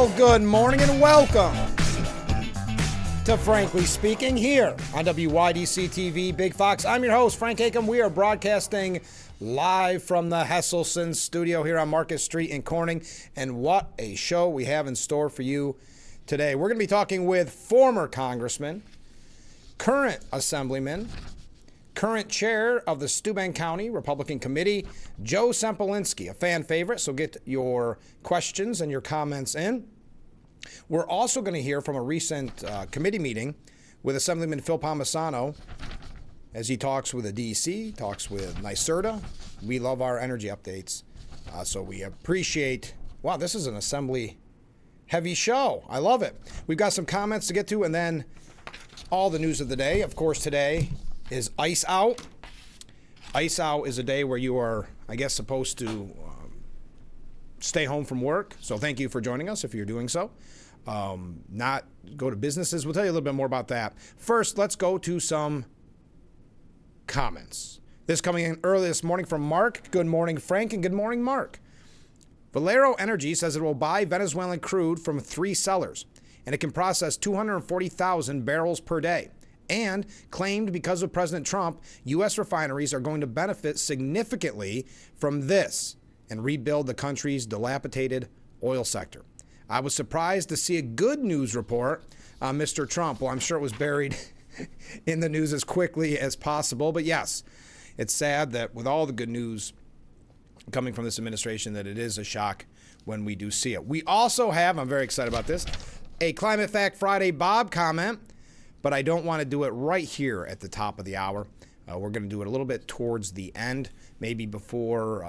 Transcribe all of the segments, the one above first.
Well, good morning and welcome to Frankly Speaking here on WYDC TV Big Fox. I'm your host, Frank Acom. We are broadcasting live from the Hesselson studio here on Market Street in Corning. And what a show we have in store for you today. We're going to be talking with former congressman, current assemblyman, current chair of the Steuben County Republican Committee, Joe Sempolinski, a fan favorite, so get your questions and your comments in. We're also going to hear from a recent committee meeting with Assemblyman Phil Palmesano as he talks with the DC, talks with NYSERDA. We love our energy updates, so we appreciate, wow, this is an assembly-heavy show. I love it. We've got some comments to get to, and then all the news of the day. Of course, today is Ice Out. Ice Out is a day where you are, I guess, supposed to stay home from work. So thank you for joining us if you're doing so. Not go to businesses. We'll tell you a little bit more about that. First, let's go to some comments. This coming in early this morning from Mark. Good morning, Frank, and good morning, Mark. Valero Energy says it will buy Venezuelan crude from 3 sellers, and it can process 240,000 barrels per day. And claimed because of President Trump, U.S. refineries are going to benefit significantly from this and rebuild the country's dilapidated oil sector. I was surprised to see a good news report on Mr. Trump. Well, I'm sure it was buried in the news as quickly as possible. But yes, it's sad that with all the good news coming from this administration, that it is a shock when we do see it. We also have, I'm very excited about this, a Climate Fact Friday Bob comment. But I don't want to do it right here at the top of the hour. We're going to do it a little bit towards the end, maybe before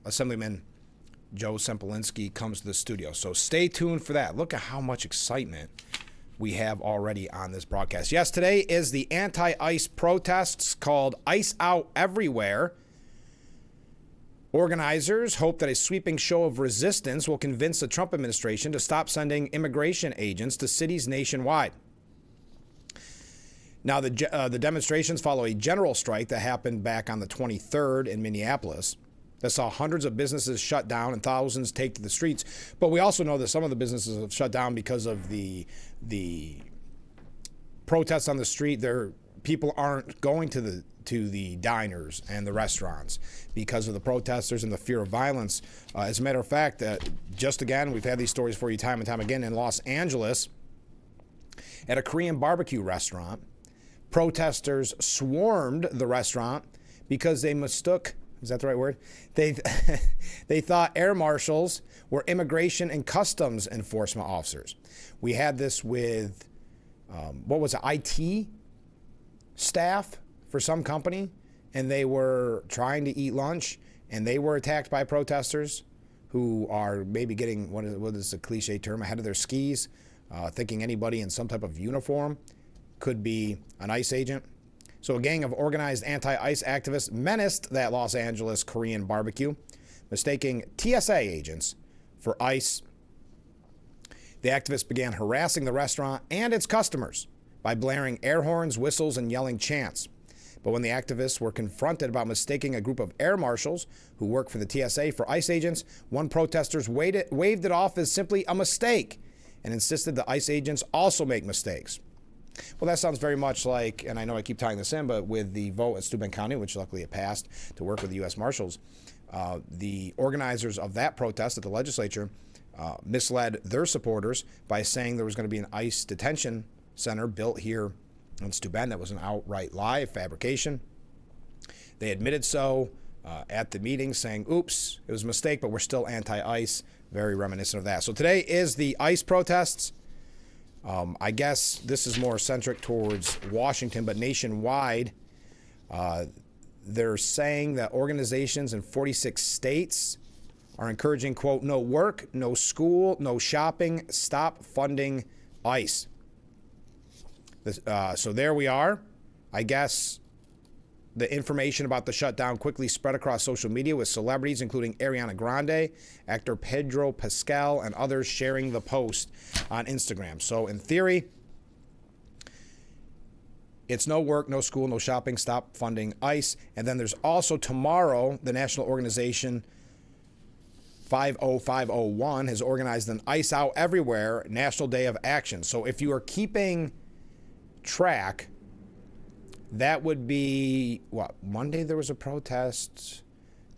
Assemblyman Joe Sempolinski comes to the studio. So stay tuned for that. Look at how much excitement we have already on this broadcast. Yes, today is the anti-ice protests called Ice Out Everywhere. Organizers hope that a sweeping show of resistance will convince the Trump administration to stop sending immigration agents to cities nationwide. Now, the demonstrations follow a general strike that happened back on the 23rd in Minneapolis that saw hundreds of businesses shut down and thousands take to the streets. But we also know that some of the businesses have shut down because of the protests on the street. People aren't going to the diners and the restaurants because of the protesters and the fear of violence. As a matter of fact, just again, we've had these stories for you time and time again in Los Angeles at a Korean barbecue restaurant. Protesters swarmed the restaurant because they mistook, is that the right word? They thought air marshals were immigration and customs enforcement officers. We had this with, IT staff for some company, and they were trying to eat lunch, and they were attacked by protesters who are maybe getting, what is the cliche term, ahead of their skis, thinking anybody in some type of uniform could be an ICE agent. So a gang of organized anti-ICE activists menaced that Los Angeles Korean barbecue, mistaking TSA agents for ICE. The activists began harassing the restaurant and its customers by blaring air horns, whistles, and yelling chants. But when the activists were confronted about mistaking a group of air marshals who work for the TSA for ICE agents, one protester waved it off as simply a mistake and insisted the ICE agents also make mistakes. Well, that sounds very much like, and I know I keep tying this in, but with the vote at Steuben County, which luckily it passed to work with the U.S. Marshals, the organizers of that protest at the legislature misled their supporters by saying there was going to be an ICE detention center built here in Steuben. That was an outright lie, fabrication. They admitted so at the meeting, saying, oops, it was a mistake, but we're still anti-ICE. Very reminiscent of that. So today is the ICE protests. I guess this is more centric towards Washington, but nationwide, they're saying that organizations in 46 states are encouraging, quote, no work, no school, no shopping, stop funding ICE. So there we are. I guess the information about the shutdown quickly spread across social media with celebrities, including Ariana Grande, actor Pedro Pascal, and others sharing the post on Instagram. So in theory, it's no work, no school, no shopping, stop funding ICE. And then there's also tomorrow, the National Organization 50501 has organized an Ice Out Everywhere National Day of Action. So if you are keeping track, that would be, Monday there was a protest.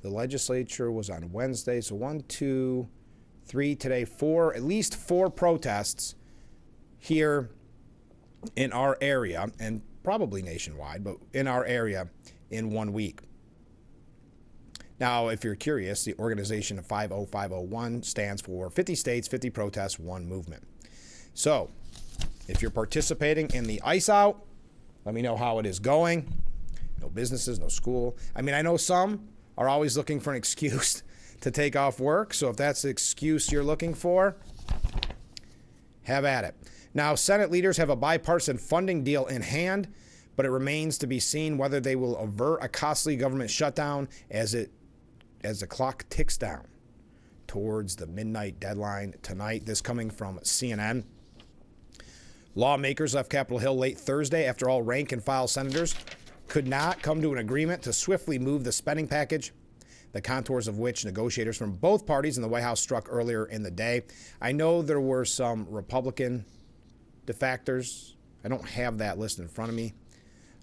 The legislature was on Wednesday. So 1, 2, 3 today, 4, at least 4 protests here in our area, and probably nationwide, but in our area in 1 week. Now, if you're curious, the organization of 50501 stands for 50 states, 50 protests, 1 movement. So, if you're participating in the Ice Out, let me know how it is going. No businesses, no school. I mean, I know some are always looking for an excuse to take off work. So if that's the excuse you're looking for, have at it. Now, Senate leaders have a bipartisan funding deal in hand, but it remains to be seen whether they will avert a costly government shutdown as the clock ticks down towards the midnight deadline tonight. This coming from CNN. Lawmakers left Capitol Hill late Thursday after all rank-and-file senators could not come to an agreement to swiftly move the spending package, the contours of which negotiators from both parties in the White House struck earlier in the day. I know there were some Republican defectors. I don't have that list in front of me.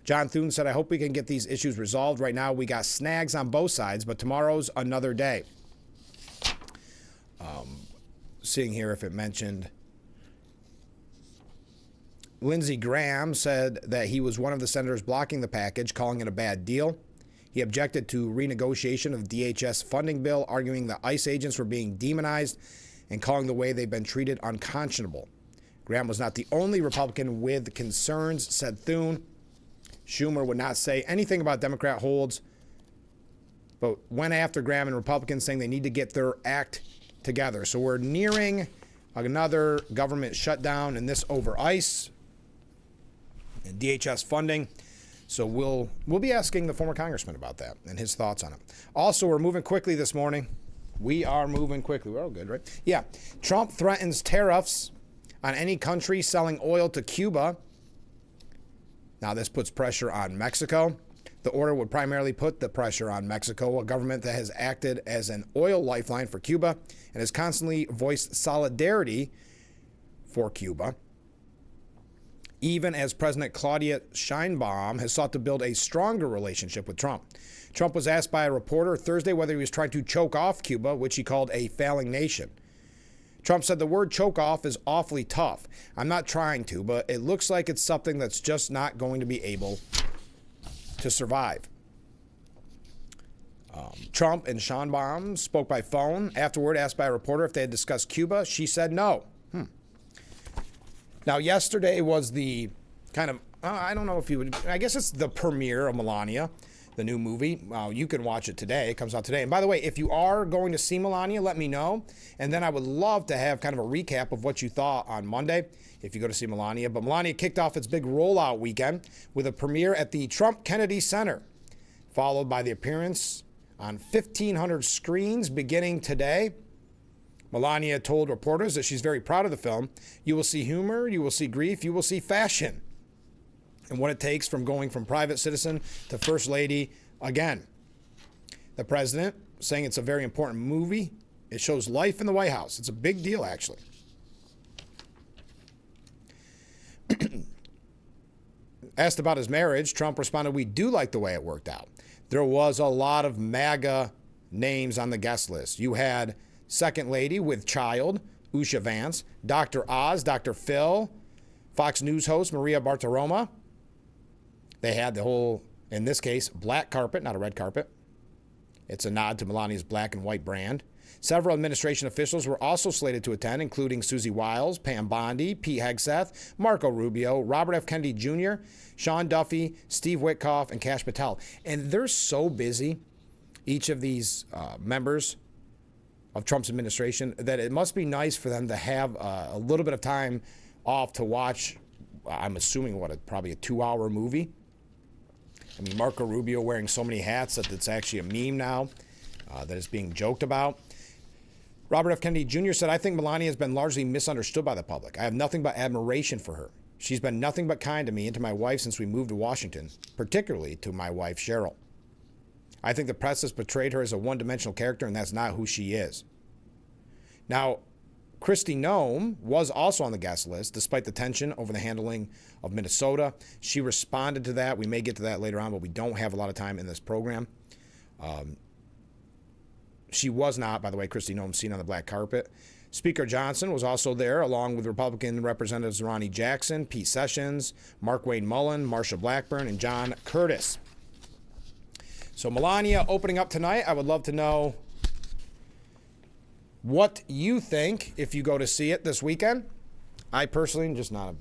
John Thune said, I hope we can get these issues resolved. Right now, we got snags on both sides, but tomorrow's another day. Seeing here if it mentioned. Lindsey Graham said that he was one of the senators blocking the package, calling it a bad deal. He objected to renegotiation of DHS funding bill, arguing that ICE agents were being demonized and calling the way they've been treated unconscionable. Graham was not the only Republican with concerns, said Thune. Schumer would not say anything about Democrat holds, but went after Graham and Republicans, saying they need to get their act together. So we're nearing another government shutdown, and this over ICE and DHS funding. So we'll be asking the former congressman about that and his thoughts on it. Also, we're moving quickly this morning. We are moving quickly. We're all good, right? Yeah. Trump threatens tariffs on any country selling oil to Cuba. Now, this puts pressure on Mexico. The order would primarily put the pressure on Mexico, a government that has acted as an oil lifeline for Cuba and has constantly voiced solidarity for Cuba, even as President Claudia Sheinbaum has sought to build a stronger relationship with Trump. Trump was asked by a reporter Thursday whether he was trying to choke off Cuba, which he called a failing nation. Trump said the word choke off is awfully tough. I'm not trying to, but it looks like it's something that's just not going to be able to survive. Trump and Sheinbaum spoke by phone. Afterward, asked by a reporter if they had discussed Cuba, she said no. Now, yesterday was the kind of, I don't know if you would, I guess it's the premiere of Melania, the new movie. You can watch it today. It comes out today. And by the way, if you are going to see Melania, let me know. And then I would love to have kind of a recap of what you thought on Monday if you go to see Melania. But Melania kicked off its big rollout weekend with a premiere at the Trump Kennedy Center, followed by the appearance on 1,500 screens beginning today. Melania told reporters that she's very proud of the film. You will see humor, you will see grief, you will see fashion, and what it takes from going from private citizen to first lady again. The president saying it's a very important movie. It shows life in the White House. It's a big deal, actually. Asked about his marriage, Trump responded, we do like the way it worked out. There was a lot of MAGA names on the guest list. You had Second Lady with child, Usha Vance, Dr. Oz, Dr. Phil, Fox News host Maria Bartiromo. They had the whole, in this case, black carpet, not a red carpet. It's a nod to Melania's black and white brand. Several administration officials were also slated to attend, including Susie Wiles, Pam Bondi, Pete Hegseth, Marco Rubio, Robert F. Kennedy Jr., Sean Duffy, Steve Witkoff, and Kash Patel. And they're so busy, each of these members of Trump's administration, that it must be nice for them to have a little bit of time off to watch, I'm assuming, probably a 2-hour movie. I mean, Marco Rubio wearing so many hats that it's actually a meme now that is being joked about. Robert F. Kennedy Jr. said, I think Melania has been largely misunderstood by the public. I have nothing but admiration for her. She's been nothing but kind to me and to my wife since we moved to Washington, particularly to my wife, Cheryl. I think the press has portrayed her as a one-dimensional character, and that's not who she is. Now, Kristi Noem was also on the guest list, despite the tension over the handling of Minnesota. She responded to that. We may get to that later on, but we don't have a lot of time in this program. She was not, by the way, Kristi Noem, seen on the black carpet. Speaker Johnson was also there, along with Republican Representatives Ronnie Jackson, Pete Sessions, Mark Wayne Mullen, Marsha Blackburn, and John Curtis. So Melania opening up tonight. I would love to know what you think if you go to see it this weekend. I personally am just not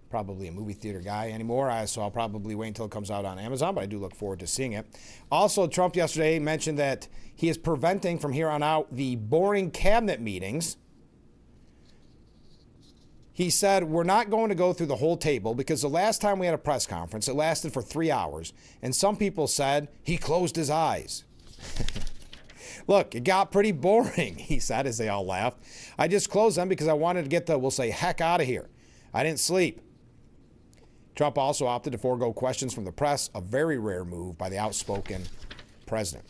probably a movie theater guy anymore, so I'll probably wait until it comes out on Amazon, but I do look forward to seeing it. Also, Trump yesterday mentioned that he is preventing from here on out the boring cabinet meetings. He said, we're not going to go through the whole table because the last time we had a press conference, it lasted for 3 hours, and some people said he closed his eyes. Look, it got pretty boring, he said, as they all laughed. I just closed them because I wanted to get the, we'll say, heck out of here. I didn't sleep. Trump also opted to forego questions from the press, a very rare move by the outspoken president.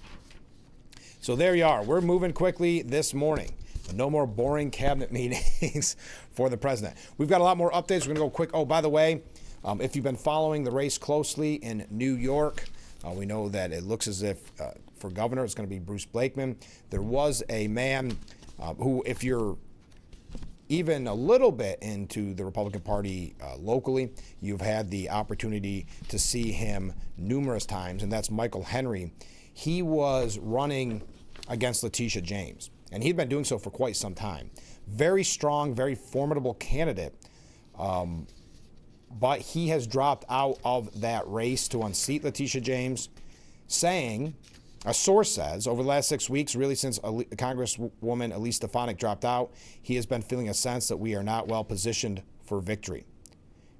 So there you are. We're moving quickly this morning. No more boring cabinet meetings for the president. We've got a lot more updates. We're going to go quick. Oh, by the way, if you've been following the race closely in New York, we know that it looks as if for governor it's going to be Bruce Blakeman. There was a man who, if you're even a little bit into the Republican Party locally, you've had the opportunity to see him numerous times, and that's Michael Henry. He was running against Letitia James, and he'd been doing so for quite some time. Very strong, very formidable candidate, but he has dropped out of that race to unseat Letitia James, saying, a source says, over the last 6 weeks, really since Congresswoman Elise Stefanik dropped out, he has been feeling a sense that we are not well positioned for victory.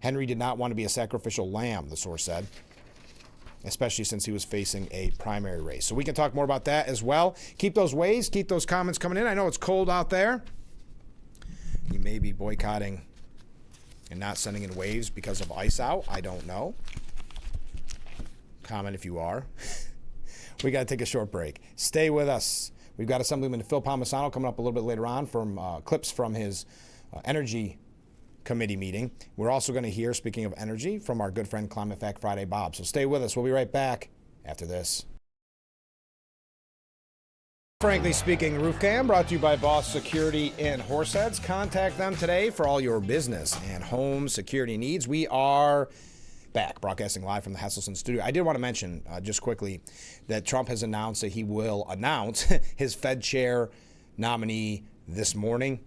Henry did not want to be a sacrificial lamb, the source said, especially since he was facing a primary race. So we can talk more about that as well. Keep those waves, keep those comments coming in. I know it's cold out there. You may be boycotting and not sending in waves because of ice out. I don't know. Comment if you are. We got to take a short break. Stay with us. We've got Assemblyman Phil Palmesano coming up a little bit later on from clips from his Energy Committee meeting. We're also going to hear, speaking of energy, from our good friend Climate Fact Friday, Bob. So stay with us. We'll be right back after this. Frankly Speaking Roof Cam, brought to you by Boss Security in Horseheads. Contact them today for all your business and home security needs. We are back, broadcasting live from the Hesselson studio. I did want to mention just quickly that Trump has announced that he will announce his Fed chair nominee this morning.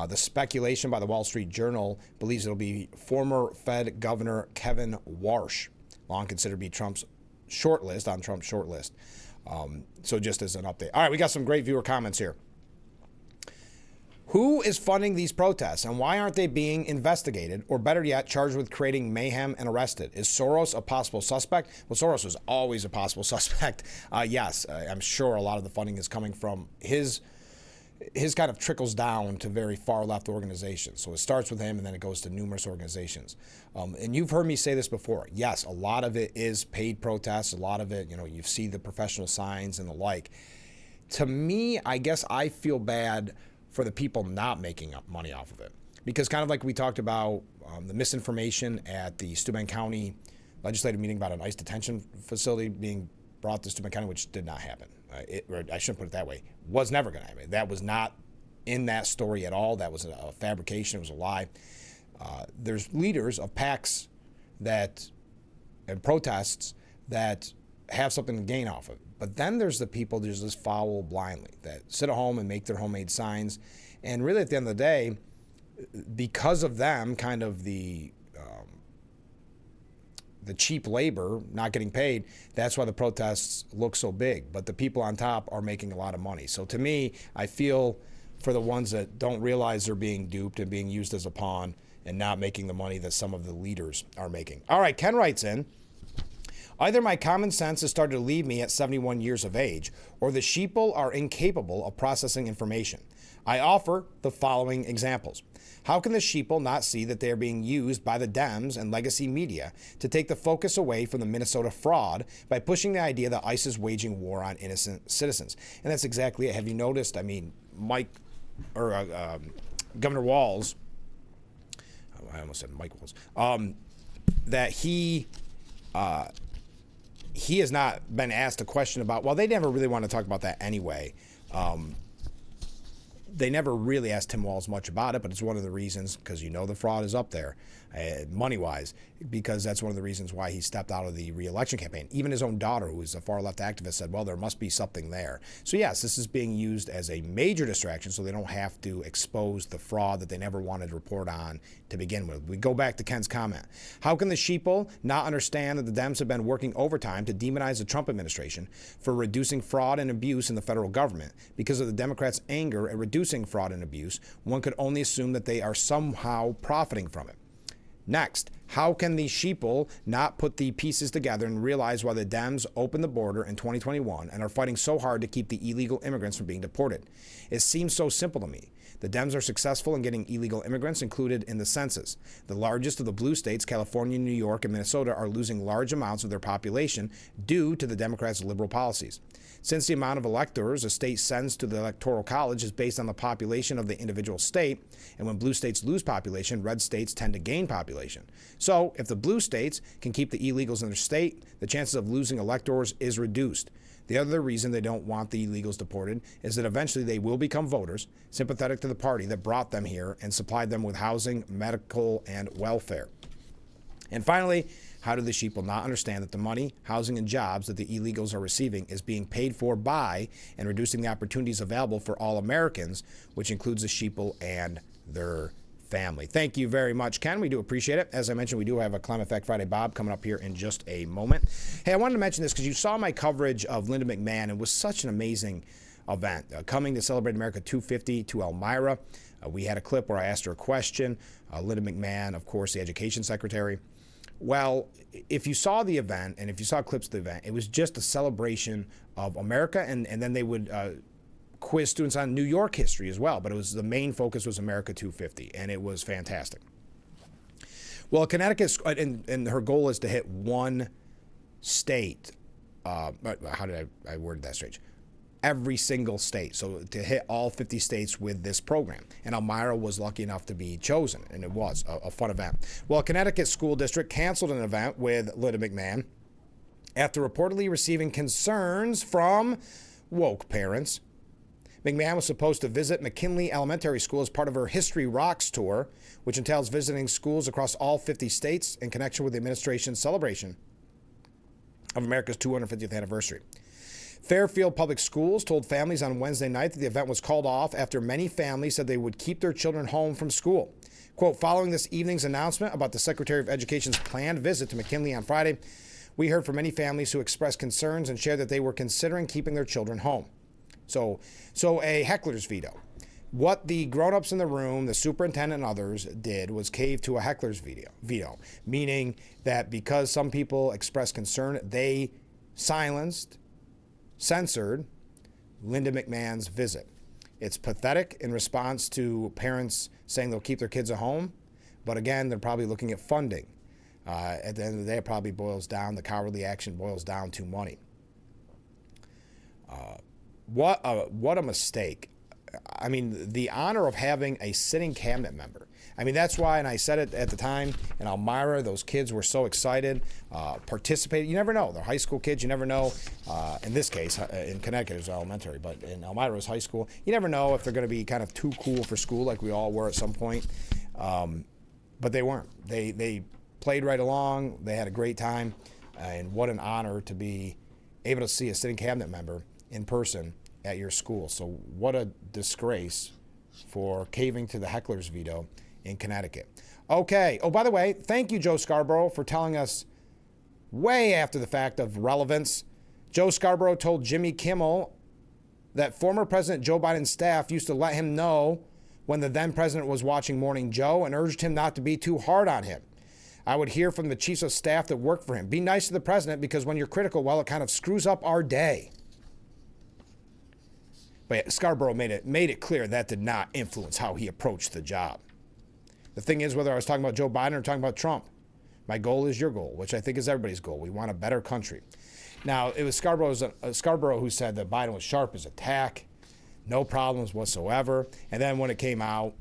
The speculation by the Wall Street Journal believes it'll be former Fed Governor Kevin Warsh, long considered to be Trump's shortlist. So just as an update. All right, we got some great viewer comments here. Who is funding these protests, and why aren't they being investigated, or better yet, charged with creating mayhem and arrested? Is Soros a possible suspect? Well, Soros was always a possible suspect. Yes, I'm sure a lot of the funding is coming from his kind of trickles down to very far left organizations. So it starts with him, and then it goes to numerous organizations. And you've heard me say this before. Yes, a lot of it is paid protests. A lot of it, you see the professional signs and the like. To me, I guess I feel bad for the people not making money off of it. Because kind of like we talked about the misinformation at the Steuben County legislative meeting about an ICE detention facility being brought to Steuben County, which did not happen. I shouldn't put it that way. Was never going to happen. That was not in that story at all. That was a fabrication. It was a lie. There's leaders of PACs and protests that have something to gain off of it. But then there's the people that just follow blindly, that sit at home and make their homemade signs. And really at the end of the day, because of them, kind of the cheap labor not getting paid, that's why the protests look so big. But the people on top are making a lot of money. So to me, I feel for the ones that don't realize they're being duped and being used as a pawn and not making the money that some of the leaders are making. All right, Ken writes in, either my common sense has started to leave me at 71 years of age, or the sheeple are incapable of processing information. I offer the following examples. How can the sheeple not see that they are being used by the Dems and legacy media to take the focus away from the Minnesota fraud by pushing the idea that ICE is waging war on innocent citizens? And that's exactly it. Have you noticed? I mean, Mike Governor Walz, I almost said Mike Walz, that he has not been asked a question about, well, they never really want to talk about that anyway. They never really asked Tim Walz much about it, but it's one of the reasons, because the fraud is up there, money-wise, because that's one of the reasons why he stepped out of the re-election campaign. Even his own daughter, who is a far-left activist, said, well, there must be something there. So yes, this is being used as a major distraction so they don't have to expose the fraud that they never wanted to report on to begin with. We go back to Ken's comment. How can the sheeple not understand that the Dems have been working overtime to demonize the Trump administration for reducing fraud and abuse in the federal government? Because of the Democrats' anger at reducing fraud and abuse, one could only assume that they are somehow profiting from it. Next, how can the sheeple not put the pieces together and realize why the Dems opened the border in 2021 and are fighting so hard to keep the illegal immigrants from being deported? It seems so simple to me. The Dems are successful in getting illegal immigrants included in the census. The largest of the blue states, California, New York, and Minnesota, are losing large amounts of their population due to the Democrats' liberal policies. Since the amount of electors a state sends to the Electoral College is based on the population of the individual state, and when blue states lose population, red states tend to gain population. So, if the blue states can keep the illegals in their state, the chances of losing electors is reduced. The other reason they don't want the illegals deported is that eventually they will become voters, sympathetic to the party that brought them here and supplied them with housing, medical, and welfare. And finally, how do the sheeple not understand that the money, housing, and jobs that the illegals are receiving is being paid for by and reducing the opportunities available for all Americans, which includes the sheeple and their family? Thank you very much, Ken. We do appreciate it. As I mentioned, we do have a Climate Fact Friday Bob coming up here in just a moment. Hey, I wanted to mention this because you saw my coverage of Linda McMahon. It was such an amazing event. Coming to Celebrate America 250 to Elmira. We had a clip where I asked her a question. Linda McMahon, of course, the education secretary. Well, if you saw the event and if you saw clips of the event, it was just a celebration of America, and then they would quiz students on New York history as well. But it was the main focus was America 250, and it was fantastic. Well, Connecticut, and her goal is to hit one state. How did I word that straight? Every single state. So to hit all 50 states with this program. And Elmira was lucky enough to be chosen, and it was a fun event. Well, Connecticut School District canceled an event with Linda McMahon after reportedly receiving concerns from woke parents. McMahon was supposed to visit McKinley Elementary School as part of her History Rocks tour, which entails visiting schools across all 50 states in connection with the administration's celebration of America's 250th anniversary. Fairfield Public Schools told families on Wednesday night that the event was called off after many families said they would keep their children home from school. Quote, following this evening's announcement about the Secretary of Education's planned visit to McKinley on Friday, we heard from many families who expressed concerns and shared that they were considering keeping their children home. So a heckler's veto. What the grown-ups in the room, the superintendent and others did was cave to a heckler's veto, meaning that because some people expressed concern, they censored Linda McMahon's visit. It's pathetic in response to parents saying they'll keep their kids at home, but again, they're probably looking at funding. At the end of the day, it probably boils down, the cowardly action boils down to money. What a mistake. I mean, the honor of having a sitting cabinet member. I mean, that's why, and I said it at the time, in Elmira, those kids were so excited, participated. You never know. They're high school kids. You never know. In this case, in Connecticut, it was elementary, but in Elmira, it was high school. You never know if they're going to be kind of too cool for school like we all were at some point. But they weren't. They played right along. They had a great time. And what an honor to be able to see a sitting cabinet member in person at your school. So what a disgrace for caving to the heckler's veto in Connecticut. Okay. Oh, by the way, thank you, Joe Scarborough, for telling us way after the fact of relevance. Joe Scarborough told Jimmy Kimmel that former President Joe Biden's staff used to let him know when the then president was watching Morning Joe and urged him not to be too hard on him. I would hear from the chiefs of staff that worked for him, be nice to the president because when you're critical, well, it kind of screws up our day. But Scarborough made it clear that did not influence how he approached the job. The thing is, whether I was talking about Joe Biden or talking about Trump, my goal is your goal, which I think is everybody's goal. We want a better country. Now, it was Scarborough who said that Biden was sharp as a tack, No problems whatsoever. And then when it came out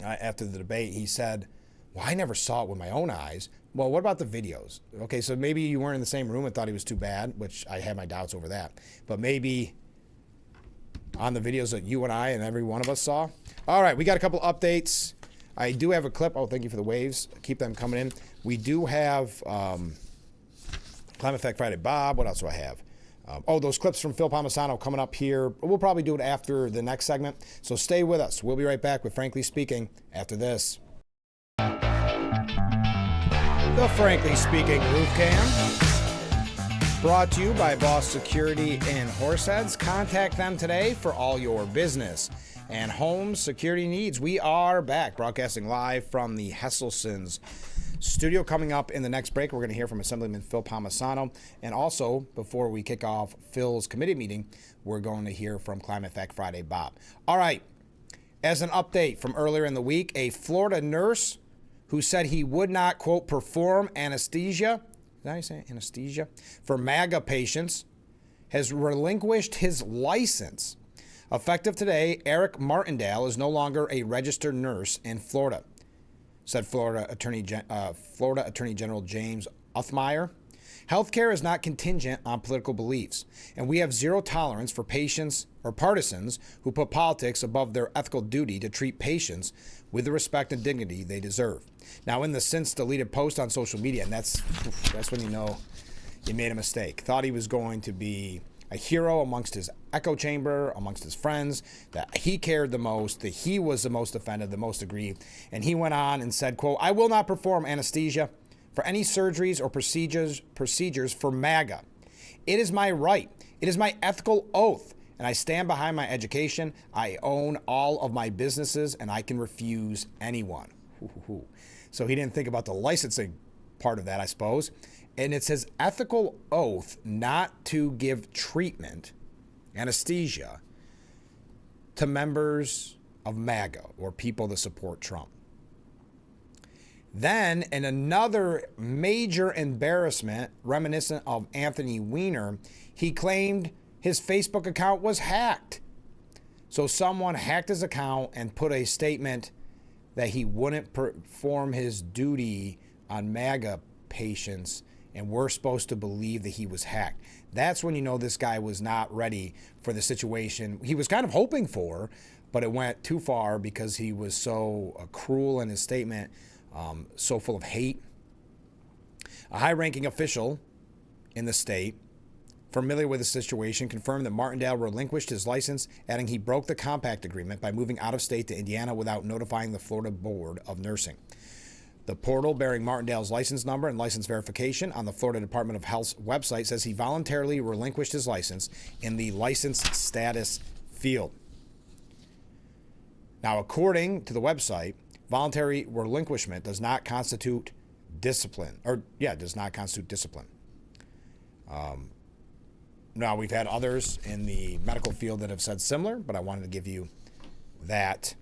after the debate, he said, well, I never saw it with my own eyes. Well, what about the videos? Okay, so maybe you weren't in the same room and thought he was too bad, which I have my doubts over that. But maybe on the videos that you and I and every one of us saw. All right, we got a couple updates. I do have a clip. Oh, thank you for the waves. Keep them coming in. We do have Climate Fact Friday Bob. What else do I have? Those clips from Phil Palmesano coming up here. We'll probably do it after the next segment. So stay with us. We'll be right back with Frankly Speaking after this. The Frankly Speaking Roof Cam, brought to you by Boss Security in Horseheads. Contact them today for all your business and home security needs. We are back, broadcasting live from the Hesselson's studio. Coming up in the next break, we're going to hear from Assemblyman Phil Palmesano. And also, before we kick off Phil's committee meeting, we're going to hear from Climate Fact Friday Bob. All right, as an update from earlier in the week, a Florida nurse who said he would not, quote, perform anesthesia, is that how you say anesthesia, for MAGA patients, has relinquished his license. Effective today, Eric Martindale is no longer a registered nurse in Florida, said Florida Attorney General James Othmeyer. Healthcare is not contingent on political beliefs, and we have zero tolerance for patients or partisans who put politics above their ethical duty to treat patients with the respect and dignity they deserve. Now, in the since deleted post on social media, and that's when you know you made a mistake. Thought he was going to be a hero amongst his echo chamber, amongst his friends, that he cared the most, that he was the most offended, the most aggrieved. And he went on and said, quote, I will not perform anesthesia for any surgeries or procedures for MAGA. It is my right. It is my ethical oath. And I stand behind my education. I own all of my businesses, and I can refuse anyone. So he didn't think about the licensing part of that, I suppose. And it's his ethical oath not to give treatment, anesthesia, to members of MAGA or people that support Trump. Then, in another major embarrassment reminiscent of Anthony Weiner, he claimed his Facebook account was hacked. So someone hacked his account and put a statement that he wouldn't perform his duty on MAGA patients, and we're supposed to believe that he was hacked. That's when you know this guy was not ready for the situation he was kind of hoping for, but it went too far because he was so cruel in his statement, so full of hate. A high-ranking official in the state, familiar with the situation, confirmed that Martindale relinquished his license, adding he broke the compact agreement by moving out of state to Indiana without notifying the Florida Board of Nursing. The portal bearing Martindale's license number and license verification on the Florida Department of Health's website says he voluntarily relinquished his license in the license status field. Now, according to the website, voluntary relinquishment does not constitute discipline. Now, we've had others in the medical field that have said similar, but I wanted to give you that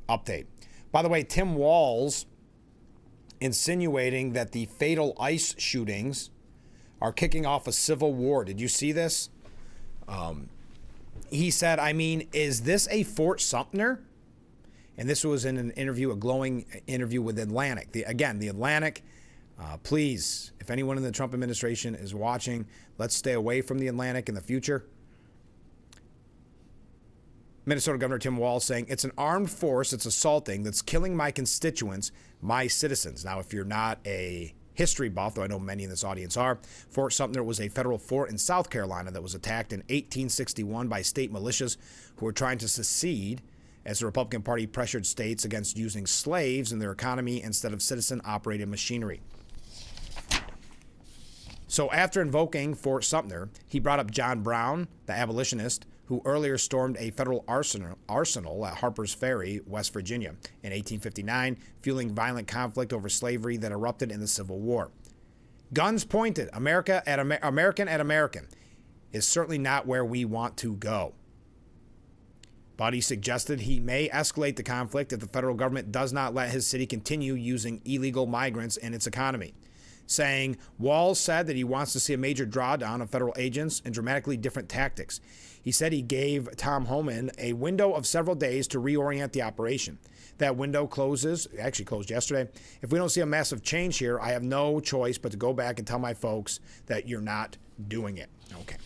update. By the way, Tim Walz insinuating that the fatal ICE shootings are kicking off a civil war. Did you see this? He said, is this a Fort Sumter? And this was in an interview, a glowing interview with Atlantic. The Atlantic, please, if anyone in the Trump administration is watching, let's stay away from the Atlantic in the future. Minnesota Governor Tim Walz saying, it's an armed force that's assaulting, that's killing my constituents, my citizens. Now, if you're not a history buff, though I know many in this audience are, Fort Sumter was a federal fort in South Carolina that was attacked in 1861 by state militias who were trying to secede as the Republican Party pressured states against using slaves in their economy instead of citizen-operated machinery. So after invoking Fort Sumter, he brought up John Brown, the abolitionist, who earlier stormed a federal arsenal at Harper's Ferry, West Virginia, in 1859, fueling violent conflict over slavery that erupted in the Civil War. Guns pointed, American at American, is certainly not where we want to go. But he suggested he may escalate the conflict if the federal government does not let his city continue using illegal migrants in its economy. saying Walz said that he wants to see a major drawdown of federal agents and dramatically different tactics. He said he gave Tom Homan a window of several days to reorient the operation. That window actually closed yesterday. If we don't see a massive change here, I have no choice but to go back and tell my folks that you're not doing it. Okay.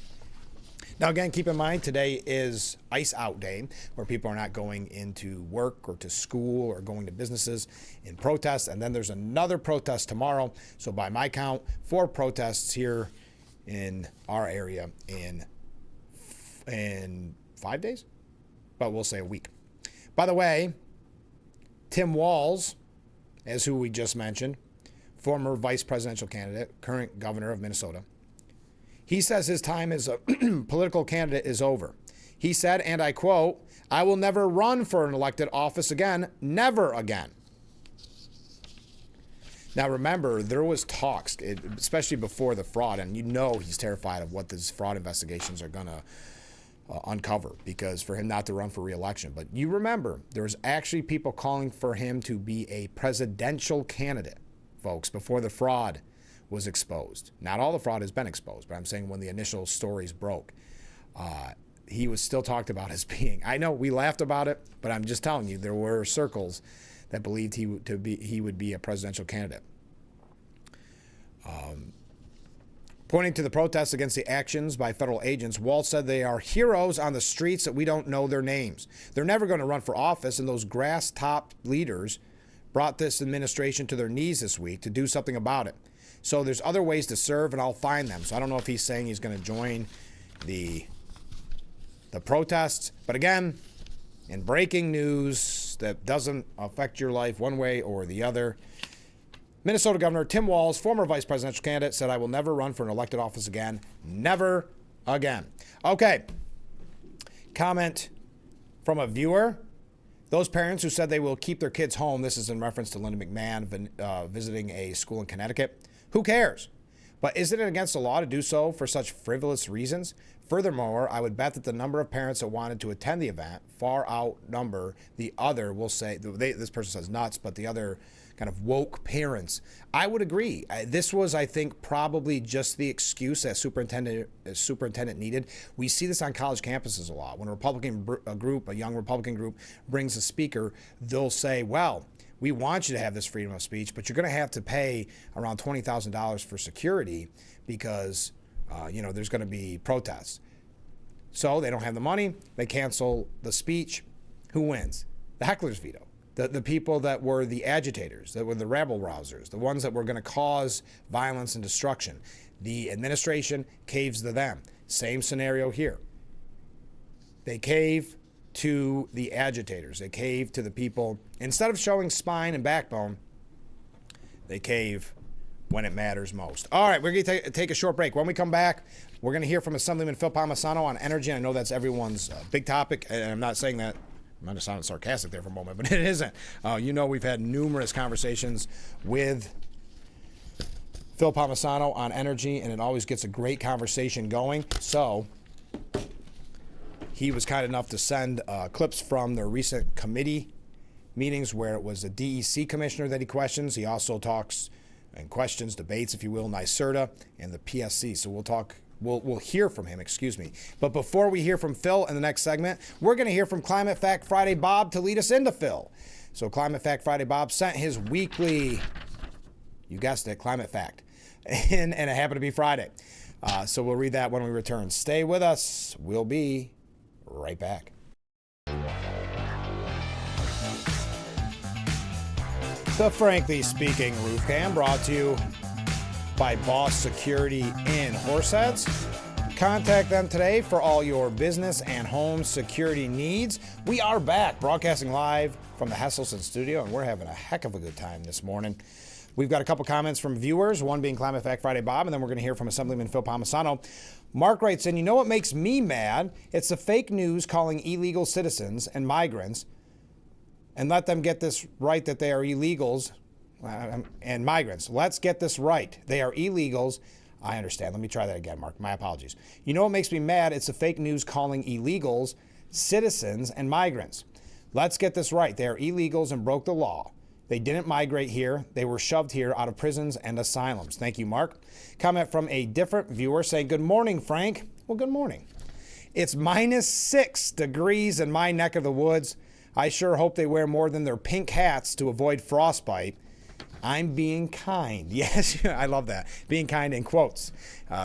Now, again, keep in mind, today is Ice Out Day, where people are not going into work or to school or going to businesses in protest. And then there's another protest tomorrow. So by my count, 4 protests here in our area in 5 days, but we'll say a week. By the way, Tim Walz, as who we just mentioned, former vice presidential candidate, current governor of Minnesota, he says his time as a political candidate is over. He said, and I quote, "I will never run for an elected office again, never again." Now, remember, there was talks, especially before the fraud, and you know he's terrified of what these fraud investigations are going to uncover, because for him not to run for re-election. But you remember, there was actually people calling for him to be a presidential candidate, folks, before the fraud was exposed. Not all the fraud has been exposed, but I'm saying when the initial stories broke, he was still talked about as being, I know we laughed about it, but I'm just telling you, there were circles that believed he would be a presidential candidate. Pointing to the protests against the actions by federal agents, Walz said they are heroes on the streets that we don't know their names. They're never going to run for office, and those grass-top leaders brought this administration to their knees this week to do something about it. So there's other ways to serve, and I'll find them. So I don't know if he's saying he's going to join the protests. But again, in breaking news that doesn't affect your life one way or the other, Minnesota Governor Tim Walz, former vice presidential candidate, said, "I will never run for an elected office again. Never again." Okay. Comment from a viewer. Those parents who said they will keep their kids home, this is in reference to Linda McMahon visiting a school in Connecticut. Who cares? But isn't it against the law to do so for such frivolous reasons? Furthermore, I would bet that the number of parents that wanted to attend the event far outnumber the other, we'll say, this person says nuts, but the other kind of woke parents. I would agree. This was, I think, probably just the excuse that superintendent needed. We see this on college campuses a lot. When a young Republican group brings a speaker, they'll say, well, we want you to have this freedom of speech, but you're going to have to pay around $20,000 for security because, there's going to be protests. So they don't have the money. They cancel the speech. Who wins? The heckler's veto. The people that were the agitators, that were the rabble-rousers, the ones that were going to cause violence and destruction. The administration caves to them. Same scenario here. They cave to the agitators. They cave to the people. Instead of showing spine and backbone, they cave when it matters most. All right, we're going to take a short break. When we come back, we're going to hear from Assemblyman Phil Palmesano on energy. I know that's everyone's big topic, and I'm not saying that. I might have sounded sarcastic there for a moment, but it isn't. We've had numerous conversations with Phil Palmesano on energy, and it always gets a great conversation going. So he was kind enough to send clips from their recent committee meetings where it was a DEC commissioner that he questions. He also talks and questions, debates, if you will, NYSERDA and the PSC. So we'll hear from him, But before we hear from Phil in the next segment, we're going to hear from Climate Fact Friday Bob to lead us into Phil. So Climate Fact Friday Bob sent his weekly, you guessed it, Climate Fact, and it happened to be Friday. So we'll read that when we return. Stay with us. We'll be right back. The Frankly Speaking Roof Cam brought to you by Boss Security in Horseheads. Contact them today for all your business and home security needs. We are back broadcasting live from the Hesselson studio, and we're having a heck of a good time this morning. We've got a couple comments from viewers, one being Climate Fact Friday Bob, and then we're going to hear from Assemblyman Phil Palmesano. Mark writes in, you know what makes me mad? It's the fake news calling illegal citizens and migrants, and let them get this right that they are illegals and migrants. Let's get this right. They are illegals. I understand. Let me try that again, Mark. My apologies. You know what makes me mad? It's the fake news calling illegals citizens and migrants. Let's get this right. They are illegals and broke the law. They didn't migrate here. They were shoved here out of prisons and asylums. Thank you, Mark. Comment from a different viewer saying, good morning, Frank. Well, good morning. It's -6 degrees in my neck of the woods. I sure hope they wear more than their pink hats to avoid frostbite. I'm being kind. Yes, I love that. Being kind in quotes,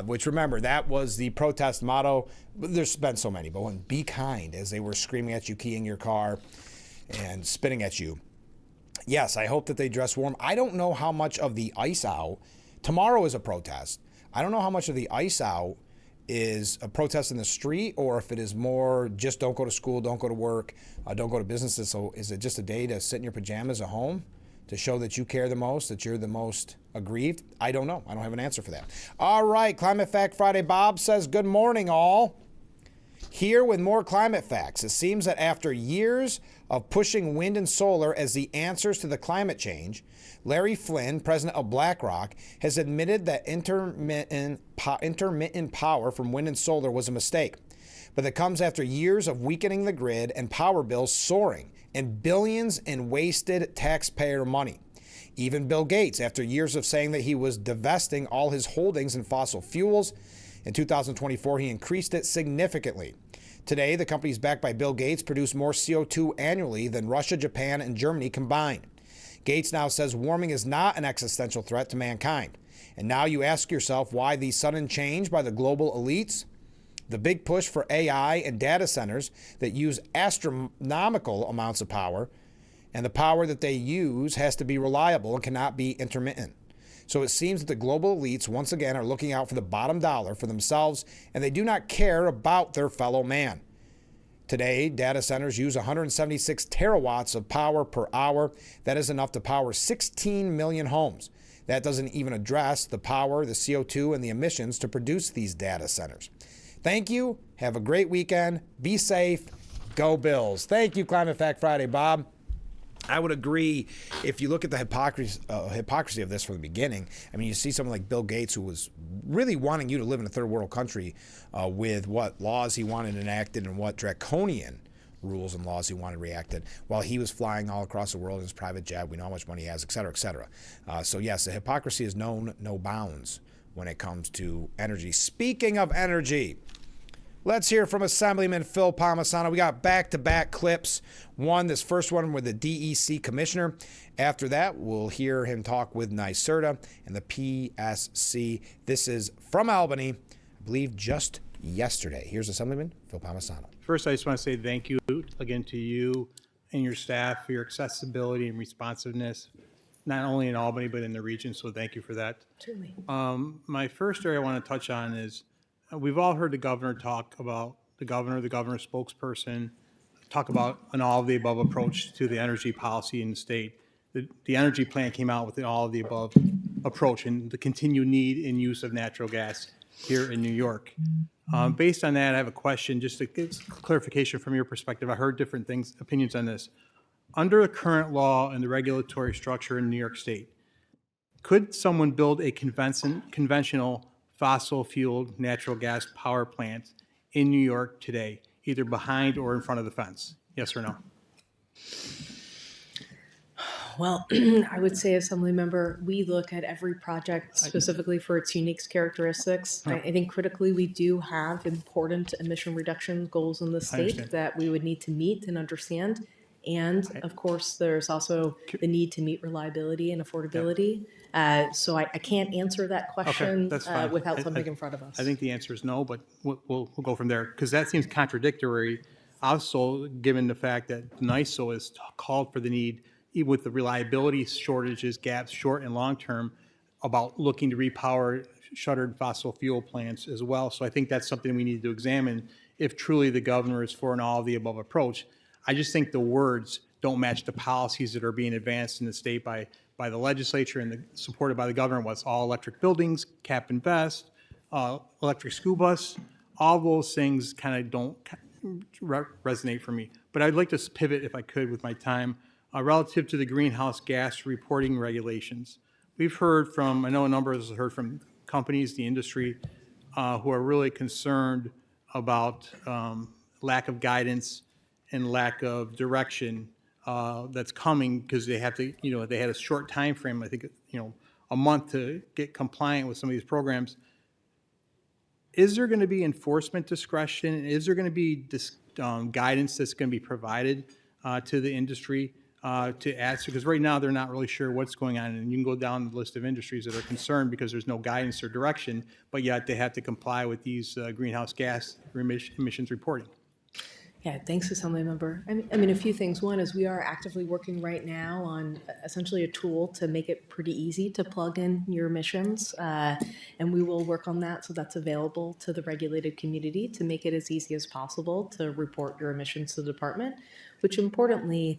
which remember, that was the protest motto. There's been so many, but when be kind, as they were screaming at you, keying your car and spitting at you. Yes, I hope that they dress warm. I don't know how much of the ice out, tomorrow is a protest. I don't know how much of the ice out is a protest in the street, or if it is more just don't go to school, don't go to work, don't go to businesses. So is it just a day to sit in your pajamas at home to show that you care the most, that you're the most aggrieved? I don't know. I don't have an answer for that. All right, Climate Fact Friday. Bob says, good morning, all. Here with more climate facts. It seems that after years of pushing wind and solar as the answers to the climate change, Larry Flynn, president of BlackRock, has admitted that intermittent power from wind and solar was a mistake. But that comes after years of weakening the grid and power bills soaring and billions in wasted taxpayer money. Even Bill Gates, after years of saying that he was divesting all his holdings in fossil fuels, in 2024, he increased it significantly. Today, the companies backed by Bill Gates produce more CO2 annually than Russia, Japan, and Germany combined. Gates now says warming is not an existential threat to mankind. And now you ask yourself why the sudden change by the global elites? The big push for AI and data centers that use astronomical amounts of power, and the power that they use has to be reliable and cannot be intermittent. So it seems that the global elites once again are looking out for the bottom dollar for themselves, and they do not care about their fellow man. Today, data centers use 176 terawatts of power per hour. That is enough to power 16 million homes. That doesn't even address the power, the CO2, and the emissions to produce these data centers. Thank you. Have a great weekend. Be safe. Go Bills. Thank you, Climate Fact Friday, Bob. I would agree if you look at the hypocrisy of this from the beginning. I mean, you see someone like Bill Gates, who was really wanting you to live in a third world country with what laws he wanted enacted and what draconian rules and laws he wanted reacted while he was flying all across the world in his private jet. We know how much money he has, et cetera, et cetera. So, yes, the hypocrisy is known no bounds when it comes to energy. Speaking of energy, let's hear from Assemblyman Phil Palmesano. We got back-to-back clips. This first one with the DEC commissioner. After that, we'll hear him talk with NYSERDA and the PSC. This is from Albany, I believe just yesterday. Here's Assemblyman Phil Palmesano. First, I just want to say thank you again to you and your staff for your accessibility and responsiveness, not only in Albany, but in the region. So thank you for that. Truly. My first area I want to touch on is we've all heard the governor talk about the governor's spokesperson, talk about an all-of-the-above approach to the energy policy in the state. The energy plan came out with an all-of-the-above approach and the continued need and use of natural gas here in New York. Based on that, I have a question, just to get clarification from your perspective. I heard different things, opinions on this. Under the current law and the regulatory structure in New York State, could someone build a conventional fossil-fueled natural gas power plant in New York today, either behind or in front of the fence? Yes or no? Well, I would say, Assembly Member, we look at every project specifically for its unique characteristics. I think critically we do have important emission reduction goals in the state that we would need to meet and understand. And of course, there's also the need to meet reliability and affordability. So I can't answer that question without something in front of us. I think the answer is no, but we'll go from there, because that seems contradictory. Also, given the fact that NYSO has called for the need, with the reliability shortages, gaps, short and long term, about looking to repower shuttered fossil fuel plants as well. So I think that's something we need to examine if truly the governor is for an all-of-the-above approach. I just think the words don't match the policies that are being advanced in the state by the legislature and supported by the governor. What's all electric buildings, cap and vest, electric school bus, all those things kind of don't resonate for me. But I'd like to pivot, if I could, with my time, relative to the greenhouse gas reporting regulations. We've heard from, I know a number of us have heard from companies, the industry, who are really concerned about lack of guidance and lack of direction that's coming because they have to, they had a short time frame, I think, a month to get compliant with some of these programs. Is there going to be enforcement discretion? Is there going to be guidance that's going to be provided to the industry to ask? Because right now they're not really sure what's going on, and you can go down the list of industries that are concerned because there's no guidance or direction, but yet they have to comply with these greenhouse gas emissions reporting. Yeah, thanks, Assemblymember. I mean, a few things. One is we are actively working right now on essentially a tool to make it pretty easy to plug in your emissions, and we will work on that so that's available to the regulated community to make it as easy as possible to report your emissions to the department, which importantly,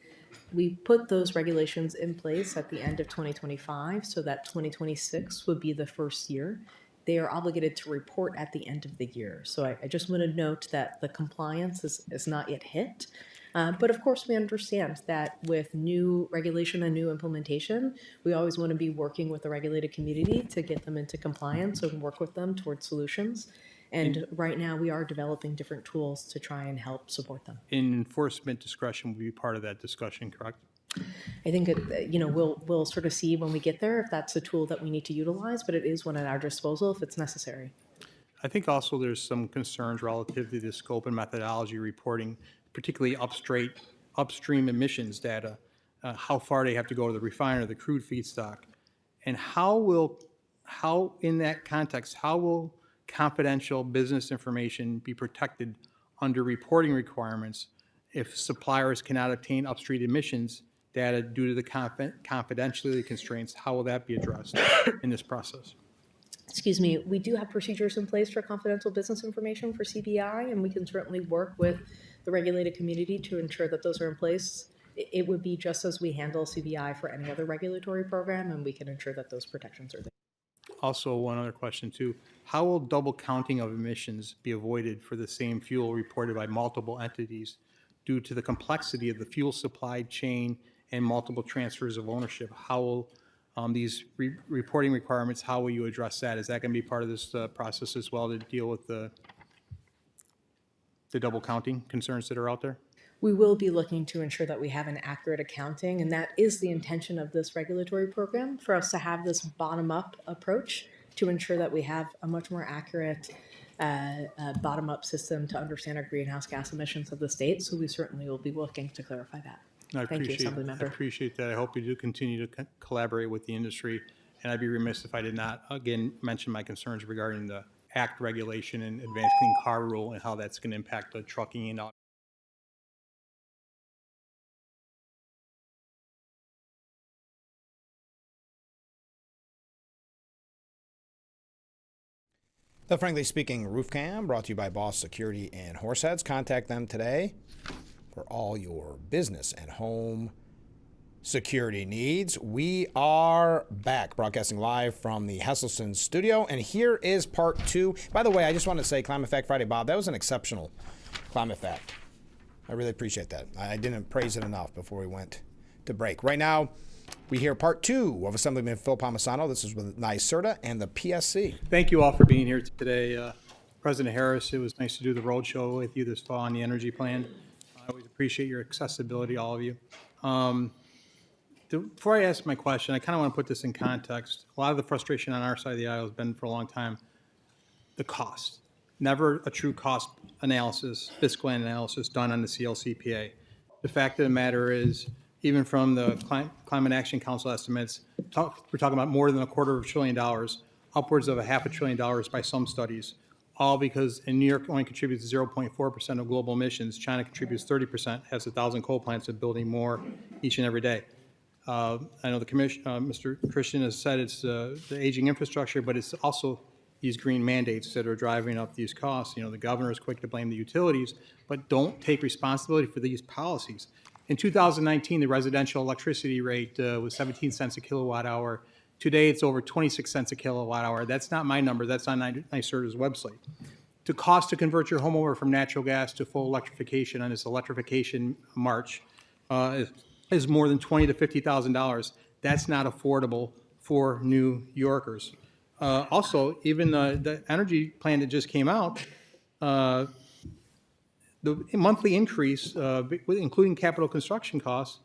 we put those regulations in place at the end of 2025 so that 2026 would be the first year. They are obligated to report at the end of the year. So I just want to note that the compliance is not yet hit. But of course, we understand that with new regulation and new implementation, we always want to be working with the regulated community to get them into compliance and work with them towards solutions. And right now, we are developing different tools to try and help support them. Enforcement discretion will be part of that discussion, correct? I think we'll sort of see when we get there if that's a tool that we need to utilize, but it is one at our disposal if it's necessary. I think also there's some concerns relative to the scope and methodology reporting, particularly upstream emissions data, how far they have to go to the refiner, the crude feedstock, and how in that context, how will confidential business information be protected under reporting requirements if suppliers cannot obtain upstream emissions data due to the confidentiality constraints? How will that be addressed in this process? Excuse me, we do have procedures in place for confidential business information for CBI, and we can certainly work with the regulated community to ensure that those are in place. It would be just as we handle CBI for any other regulatory program, and we can ensure that those protections are there. Also, one other question too. How will double counting of emissions be avoided for the same fuel reported by multiple entities due to the complexity of the fuel supply chain and multiple transfers of ownership? How will these reporting requirements, how will you address that? Is that going to be part of this process as well to deal with the double counting concerns that are out there? We will be looking to ensure that we have an accurate accounting, and that is the intention of this regulatory program, for us to have this bottom-up approach to ensure that we have a much more accurate bottom-up system to understand our greenhouse gas emissions of the state. So we certainly will be looking to clarify that. Thank you, Assemblymember. I appreciate that. I hope you do continue to collaborate with the industry. And I'd be remiss if I did not, again, mention my concerns regarding the ACT regulation and advanced clean car rule and how that's going to impact the trucking and The Frankly Speaking Roof Cam, brought to you by Boss Security in Horseheads. Contact them today for all your business and home security needs. We are back, broadcasting live from the Hesselson studio, and here is part two. By the way, I just want to say, Climate Fact Friday, Bob, that was an exceptional climate fact. I really appreciate that. I didn't praise it enough before we went to break. Right now, we hear part two of Assemblyman Phil Palmesano. This is with NYSERDA and the PSC. Thank you all for being here today. President Harris, it was nice to do the road show with you this fall on the energy plan. I always appreciate your accessibility, all of you. Before I ask my question, I kind of want to put this in context. A lot of the frustration on our side of the aisle has been for a long time the cost. Never a true cost analysis, fiscal analysis done on the CLCPA. The fact of the matter is, even from the Climate Action Council estimates, we're talking about more than $250 billion, upwards of $500 billion by some studies, all because New York only contributes 0.4% of global emissions. China contributes 30%, has 1,000 coal plants and building more each and every day. I know the commission, Mr. Christian has said it's the aging infrastructure, but it's also these green mandates that are driving up these costs. You know, the governor is quick to blame the utilities, but don't take responsibility for these policies. In 2019, the residential electricity rate was 17 cents a kilowatt hour. Today, it's over 26 cents a kilowatt hour. That's not my number. That's on NYSERDA's website. The cost to convert your home over from natural gas to full electrification on this electrification march is more than $20,000 to $50,000. That's not affordable for New Yorkers. Also, even the energy plan that just came out, the monthly increase, including capital construction costs,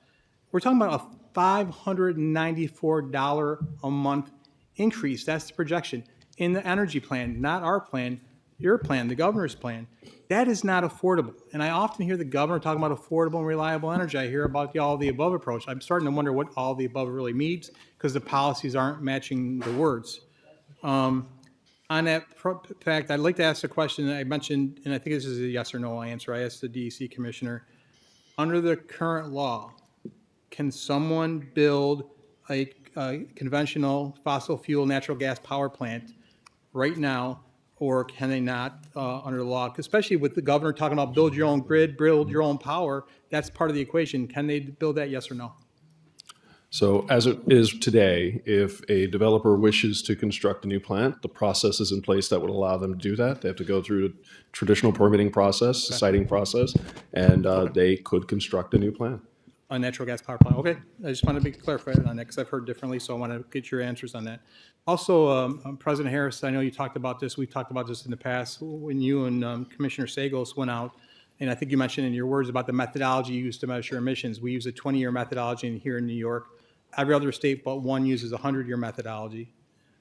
We're talking about a $594 a month increase. That's the projection in the energy plan, not our plan, your plan, the governor's plan. That is not affordable. And I often hear the governor talking about affordable and reliable energy. I hear about the all of the above approach. I'm starting to wonder what all of the above really means because the policies aren't matching the words. On that fact, I'd like to ask a question that I mentioned, and I think this is a yes or no answer. I asked the DEC commissioner, under the current law, can someone build a conventional fossil fuel natural gas power plant right now, or can they not under the law? Especially with the governor talking about build your own grid, build your own power, that's part of the equation. Can they build that, yes or no? So as it is today, if a developer wishes to construct a new plant, the process is in place that would allow them to do that. They have to go through a traditional permitting process, siting process, and they could construct a new plant. A natural gas power plant. Okay, I just want to be clarified on that because I've heard differently, so I want to get your answers on that. Also, President Harris, I know you talked about this. We've talked about this in the past when you and Commissioner Sagos went out, and I think you mentioned in your words about the methodology used to measure emissions. We use a 20-year methodology here in New York. Every other state but one uses a 100-year methodology.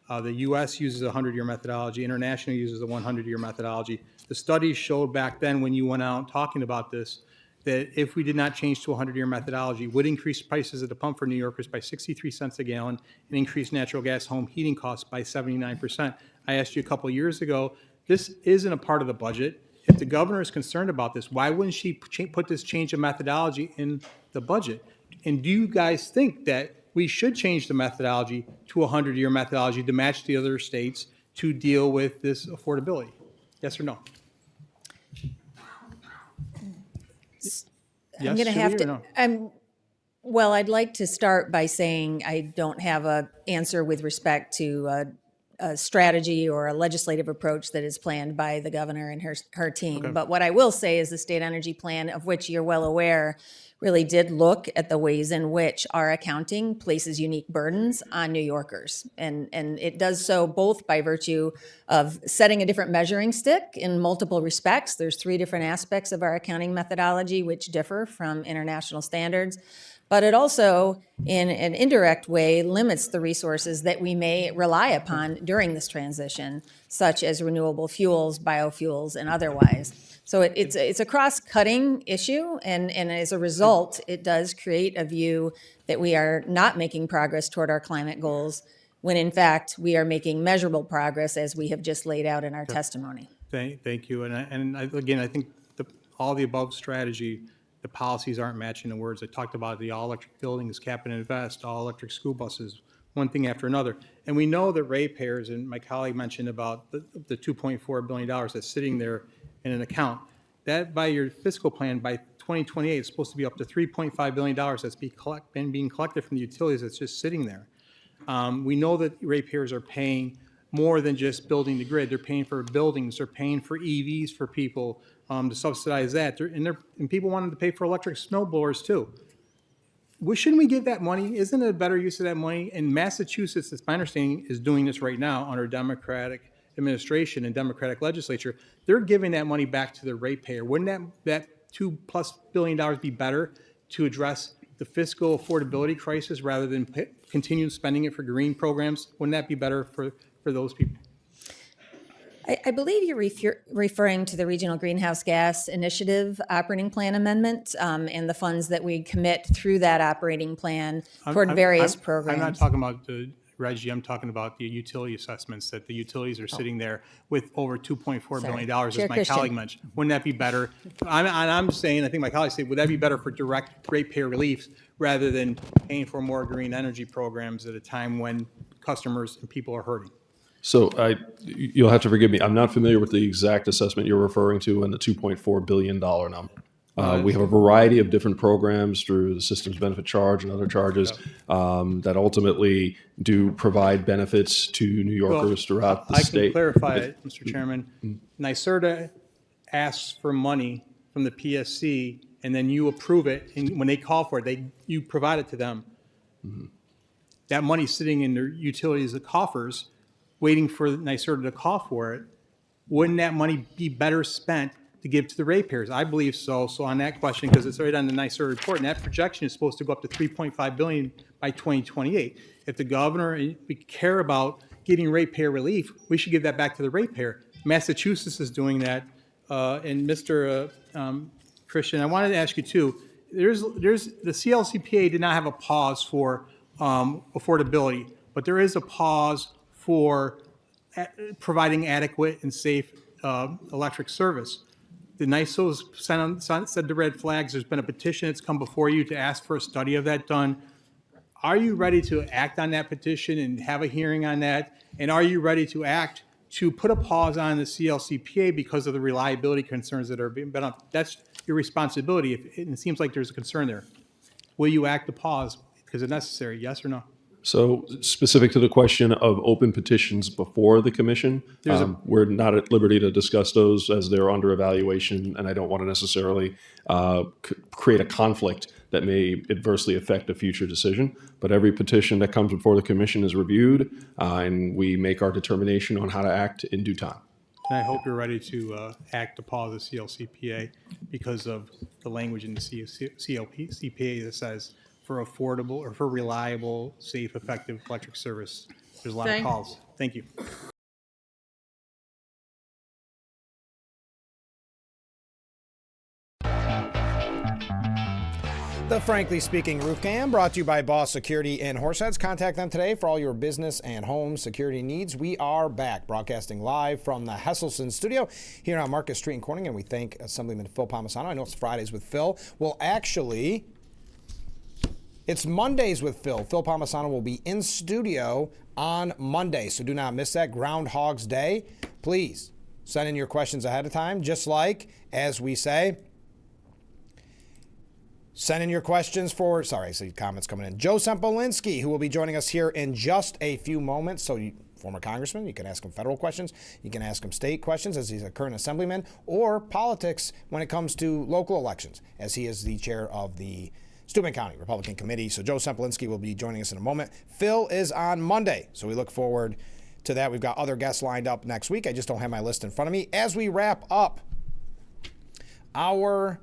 The U.S. uses a 100-year methodology. International uses a 100-year methodology. The studies showed back then when you went out talking about this that if we did not change to a 100-year methodology, would increase prices at the pump for New Yorkers by 63 cents a gallon and increase natural gas home heating costs by 79%. I asked you a couple of years ago, this isn't a part of the budget. If the governor is concerned about this, why wouldn't she put this change of methodology in the budget? And do you guys think that we should change the methodology to a 100-year methodology to match the other states to deal with this affordability? Yes or no? I'm going to have to, well, I'd like to start by saying I don't have an answer with respect to a strategy or a legislative approach that is planned by the governor and her team. Okay. But what I will say is the state energy plan, of which you're well aware, really did look at the ways in which our accounting places unique burdens on New Yorkers. And it does so both by virtue of setting a different measuring stick in multiple respects. There's 3 different aspects of our accounting methodology which differ from international standards. But it also, in an indirect way, limits the resources that we may rely upon during this transition, such as renewable fuels, biofuels, and otherwise. So it's a cross-cutting issue, and as a result, it does create a view that we are not making progress toward our climate goals, when in fact we are making measurable progress, as we have just laid out in our testimony. Thank you. Again, I think all the above strategy, the policies aren't matching the words. I talked about the all-electric buildings, cap and invest, all-electric school buses, one thing after another. And we know that ratepayers, and my colleague mentioned about the $2.4 billion that's sitting there in an account, that by your fiscal plan, by 2028, it's supposed to be up to $3.5 billion that's been being collected from the utilities that's just sitting there. We know that ratepayers are paying more than just building the grid. They're paying for buildings. They're paying for EVs for people to subsidize that. And people wanted to pay for electric snowblowers too. Shouldn't we give that money? Isn't it a better use of that money? And Massachusetts, it's my understanding, is doing this right now under Democratic administration and Democratic legislature. They're giving that money back to the ratepayer. Wouldn't that $2+ billion be better to address the fiscal affordability crisis rather than continue spending it for green programs? Wouldn't that be better for those people? I believe you're referring to the Regional Greenhouse Gas Initiative Operating Plan Amendment and the funds that we commit through that operating plan toward various programs. I'm not talking about the Reggie, I'm talking about the utility assessments, that the utilities are sitting there with over $2.4 billion, as Chair my Christian. colleague mentioned. Wouldn't that be better? I'm saying, I think my colleague said, would that be better for direct ratepayer relief rather than paying for more green energy programs at a time when customers and people are hurting? So you'll have to forgive me. I'm not familiar with the exact assessment you're referring to and the $2.4 billion number. We have a variety of different programs through the Systems Benefit Charge and other charges that ultimately do provide benefits to New Yorkers throughout the state. I can clarify it, Mr. Chairman. NYSERDA asks for money from the PSC, and then you approve it, and when they call for it, you provide it to them. Mm-hmm. That money's sitting in their utilities, the coffers, waiting for NYSERDA to call for it. Wouldn't that money be better spent to give to the ratepayers? I believe so. So on that question, because it's right on the NYSERDA report, and that projection is supposed to go up to $3.5 billion by 2028. If the governor, we care about getting ratepayer relief, we should give that back to the ratepayer. Massachusetts is doing that. And Mr. Christian, I wanted to ask you too, there's the CLCPA did not have a pause for affordability, but there is a pause for providing adequate and safe electric service. The NYSO's said the red flags. There's been a petition that's come before you to ask for a study of that done. Are you ready to act on that petition and have a hearing on that? And are you ready to act to put a pause on the CLCPA because of the reliability concerns that are being been on? That's your responsibility. It seems like there's a concern there. Will you act to pause because it's necessary? Yes or no? So specific to the question of open petitions before the commission, we're not at liberty to discuss those as they're under evaluation, and I don't want to necessarily create a conflict that may adversely affect a future decision. But every petition that comes before the commission is reviewed, and we make our determination on how to act in due time. And I hope you're ready to act to pause the CLCPA because of the language in the CLCPA that says for affordable or for reliable, safe, effective electric service. There's a lot of calls. Thank you. The Frankly Speaking Roof Cam brought to you by Boss Security in Horseheads. Contact them today for all your business and home security needs. We are back broadcasting live from the Hesselson studio here on Market Street in Corning, and we thank Assemblyman Phil Palmesano. I know it's Fridays with Phil. Well, actually, it's Mondays with Phil. Phil Palmesano will be in studio on Monday, so do not miss that. Groundhog's Day. Please send in your questions ahead of time, just like, as we say, send in your questions for, I see comments coming in. Joe Sempolinski, who will be joining us here in just a few moments. So, former congressman, you can ask him federal questions. You can ask him state questions as he's a current assemblyman, or politics when it comes to local elections, as he is the chair of the Steuben County Republican Committee. So Joe Sempolinski will be joining us in a moment. Phil is on Monday, so we look forward to that. We've got other guests lined up next week. I just don't have my list in front of me. As we wrap up our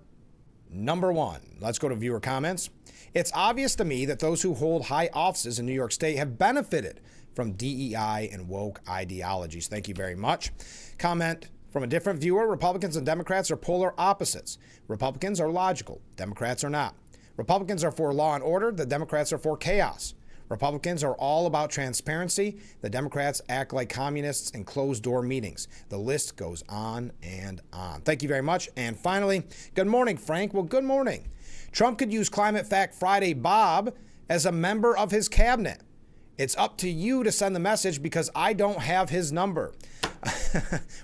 number one, let's go to viewer comments. It's obvious to me that those who hold high offices in New York State have benefited from DEI and woke ideologies. Thank you very much. Comment from a different viewer. Republicans and Democrats are polar opposites. Republicans are logical. Democrats are not. Republicans are for law and order. The Democrats are for chaos. Republicans are all about transparency. The Democrats act like communists in closed-door meetings. The list goes on and on. Thank you very much. And finally, good morning, Frank. Well, good morning. Trump could use Climate Fact Friday Bob as a member of his cabinet. It's up to you to send the message because I don't have his number.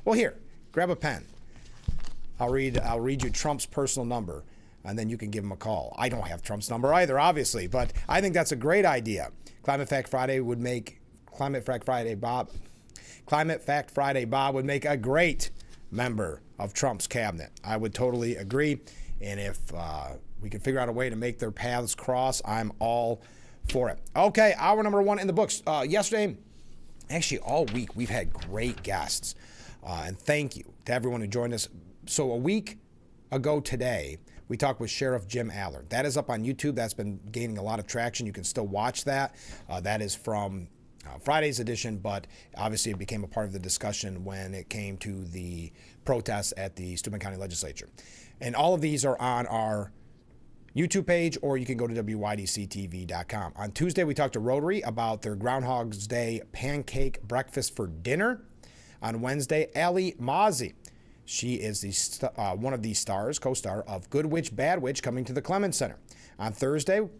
Well, here, grab a pen. I'll read you Trump's personal number, and then you can give him a call. I don't have Trump's number either, obviously, but I think that's a great idea. Climate Fact Friday would make Climate Fact Friday Bob would make a great member of Trump's cabinet. I would totally agree. And if we can figure out a way to make their paths cross, I'm all for it. Okay, hour number one in the books. Yesterday, actually all week, we've had great guests. And thank you to everyone who joined us. So a week ago today, we talked with Sheriff Jim Allard. That is up on YouTube. That's been gaining a lot of traction. You can still watch that. That is from Friday's edition, but obviously it became a part of the discussion when it came to the protests at the Steuben County Legislature. And all of these are on our YouTube page, or you can go to WYDCTV.com. On Tuesday, we talked to Rotary about their Groundhog's Day pancake breakfast for dinner. On Wednesday, Ali Mazi. She is one of the stars, co-star of Good Witch, Bad Witch, coming to the Clemens Center. On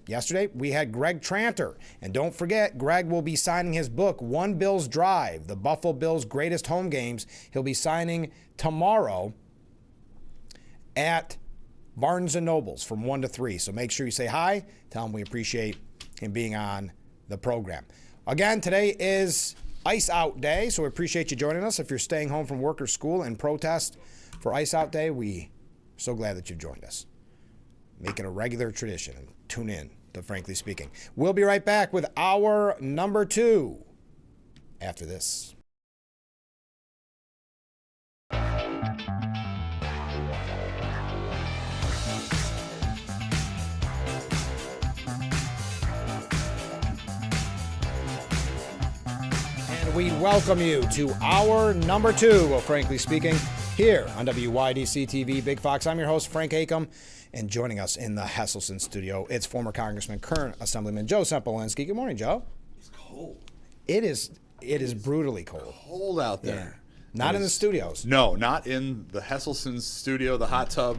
yesterday, we had Greg Tranter. And don't forget, Greg will be signing his book, One Bills Drive, the Buffalo Bills' greatest home games. He'll be signing tomorrow at Barnes & Noble's from 1 to 3. So make sure you say hi. Tell him we appreciate him being on the program. Again, today is Ice Out Day, so we appreciate you joining us. If you're staying home from work or school and protest for Ice Out Day, we're so glad that you've joined us. Make it a regular tradition and tune in to Frankly Speaking. We'll be right back with hour number 2 after this. we welcome you to hour number 2 of Frankly Speaking here on WYDC TV Big Fox. I'm your host, Frank Acom, and joining us in the Hesselson studio, it's former Congressman, current Assemblyman Joe Sempolinski. Good morning, Joe. It's cold. It is brutally cold. Cold out there. Not in the studios. No, not in the Hesselson studio, the hot tub.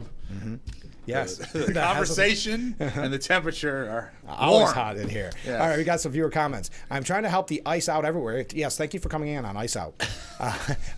Yes. The conversation and the temperature are Always warm. hot in here. Yes. All right, we got some viewer comments. I'm trying to help the ice out everywhere. Yes, thank you for coming in on Ice Out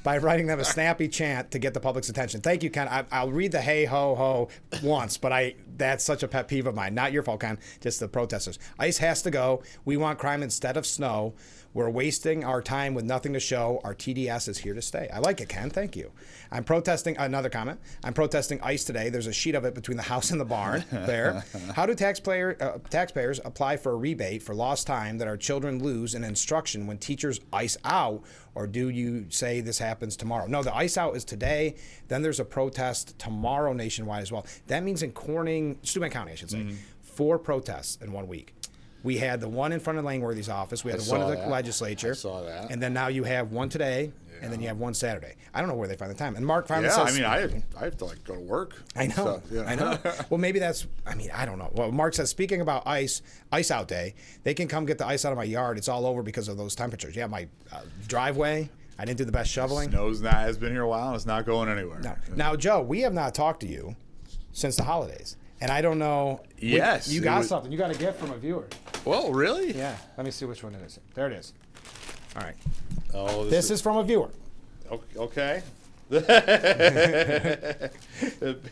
by writing them a snappy chant to get the public's attention. Thank you, Ken. I'll read the hey ho ho once, but that's such a pet peeve of mine. Not your fault, Ken, just the protesters. Ice has to go. We want crime instead of snow. We're wasting our time with nothing to show. Our TDS is here to stay. I like it, Ken. Thank you. I'm protesting, another comment. I'm protesting ice today. There's a sheet of it between the house and the barn there. How do taxpayers apply for a rebate for lost time that our children lose in instruction when teachers ice out? Or do you say this happens tomorrow? No, the ice out is today. Then there's a protest tomorrow nationwide as well. That means in Steuben County, I should say, 4 protests in 1 week. We had the one in front of Langworthy's office. We had the one in the legislature. I saw that. And then now you have one today, and then you have one Saturday. I don't know where they find the time. And Mark finally Yeah, says... I have to go to work. I know. So, yeah. I know. Well, maybe that's... I don't know. Well, Mark says, speaking about ice out day, they can come get the ice out of my yard. It's all over because of those temperatures. Yeah, my driveway, I didn't do the best shoveling. Has been here a while, and it's not going anywhere. No. Now, Joe, we have not talked to you since the holidays. And I don't know... Yes. You got something. You got a gift from a viewer. Whoa, really? Yeah. Let me see which one it is. There it is. All right. Oh, This is from a viewer. Okay. The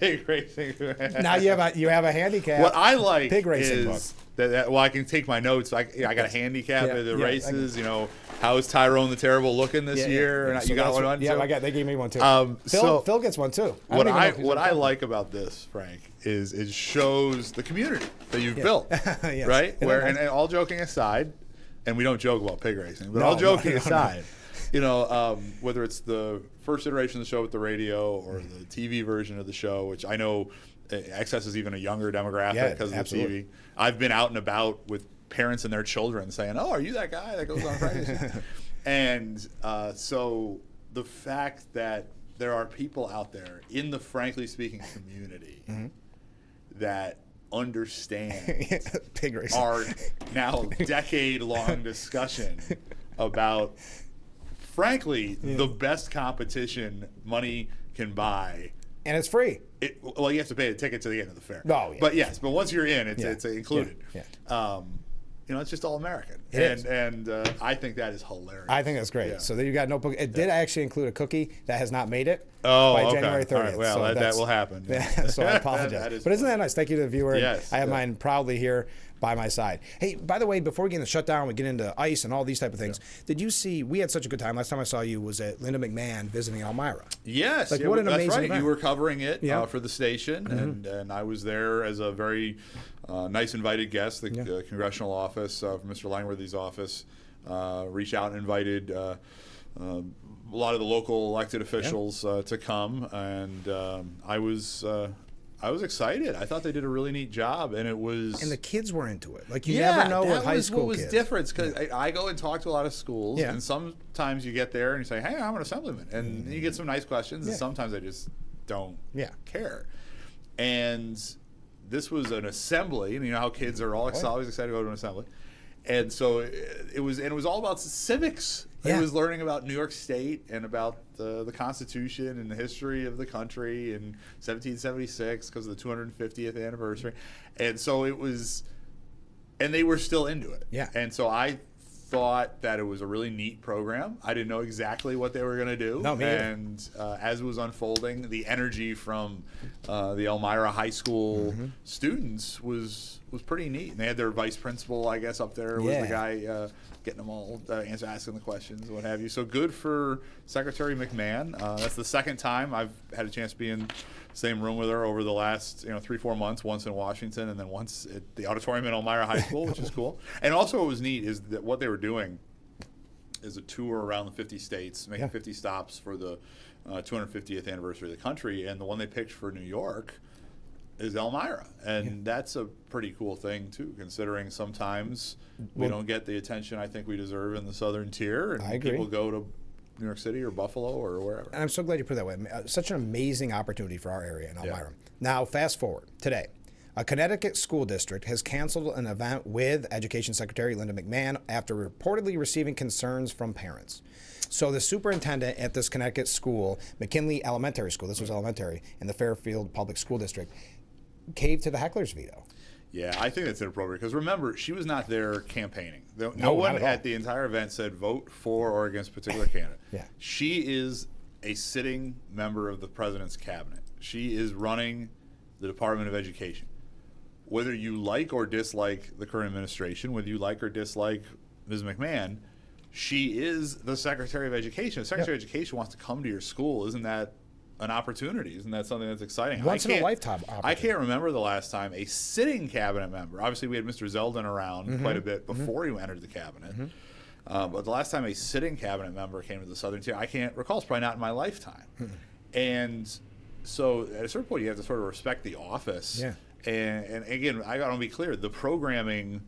big racing. Now you have a handicap. What I like pig racing is that I can take my notes. I got a handicap at the races. How is Tyrone the Terrible looking this year? Yeah. And you got one Yeah, too? They gave me one too. So Phil gets one too. What I like about this, Frank, is it shows the community that you've built, Yes. right? And Where then- and all joking aside, and we don't joke about pig racing, but No, all joking no. aside, whether it's the first iteration of the show with the radio or the TV version of the show, which I know accesses even a younger demographic because of the absolutely. TV. I've been out and about with parents and their children saying, "Oh, are you that guy that goes on Fridays?" And so the fact that there are people out there in the Frankly Speaking community that understand pig racing. our now decade-long discussion about, frankly, the best competition money can buy. And it's free. Well, you have to pay a ticket to the end of the fair. Oh, yeah. But yes, but once you're in, it's Yeah. included. Yeah. It's just all American. It is. And I think that is hilarious. I think that's great. Yeah. So there you got notebook. It did actually include a cookie that has not made it Oh, by okay. January 30th. All right. Well, So that that's- will happen. Yeah, so I apologize. That is but isn't funny. that nice? Thank you to the viewer. Yes, I have yeah. mine proudly here by my side. Hey, by the way, before we get into shutdown, we get into ice and all these type of things. Did you see? We had such a good time. Last time I saw you was at Linda McMahon visiting Elmira. Yes, Like, what an that's amazing right. event. You were covering it Yeah. for the station, and I was there as a very nice invited guest. The congressional office from Mr. Langworthy's office reached out and invited a lot of the local elected officials to come, and I was excited. I thought they did a really neat job, and it was. And the kids were into it. Like you never know with high school what was kids. different because I go and talk to a lot of schools, Yeah. and sometimes you get there and you say, "Hey, I'm an assemblyman," and you get some nice questions, and sometimes I just don't care. And this was an assembly, and you know how kids are always excited to go to an assembly, and so it was all about civics. Yeah. It was learning about New York State and about the Constitution and the history of the country in 1776 because of the 250th anniversary. And so it was, and they were still into it. Yeah. And so I thought that it was a really neat program. I didn't know exactly what they were going to do. No, me either. And as it was unfolding, the energy from the Elmira High School students was pretty neat. And they had their vice principal, I guess, up there was the guy getting them all asking the questions and what have you. So good for Secretary McMahon. That's the second time I've had a chance to be in the same room with her over the last 3-4 months, once in Washington and then once at the auditorium in Elmira High School, which is cool. And also what was neat is that what they were doing is a tour around the 50 states, making 50 stops for the 250th anniversary of the country. And the one they picked for New York is Elmira, and that's a pretty cool thing too, considering sometimes we don't get the attention I think we deserve in the southern tier, and I agree. people go to New York City or Buffalo or wherever. And I'm so glad you put it that way. Such an amazing opportunity for our area in Elmira. Now, fast forward today. A Connecticut school district has canceled an event with Education Secretary Linda McMahon after reportedly receiving concerns from parents. So the superintendent at this Connecticut school, McKinley Elementary School, this was elementary, in the Fairfield Public School District, caved to the heckler's veto. Yeah, I think that's inappropriate because remember, she was not there campaigning. No not one at all. at the entire event said vote for or against a particular candidate. Yeah. She is a sitting member of the president's cabinet. She is running the Department of Education. Whether you like or dislike the current administration, whether you like or dislike Ms. McMahon, she is the Secretary of Education. The Secretary of Education wants to come to your school. Isn't that an opportunity? Isn't that something that's exciting? Once in a lifetime opportunity. I can't remember the last time a sitting cabinet member, obviously we had Mr. Zeldin around quite a bit before he entered the cabinet, but the last time a sitting cabinet member came to the southern tier, I can't recall. It's probably not in my lifetime. And so at a certain point, you have to sort of respect the office. Yeah. And again, I got to be clear, the programming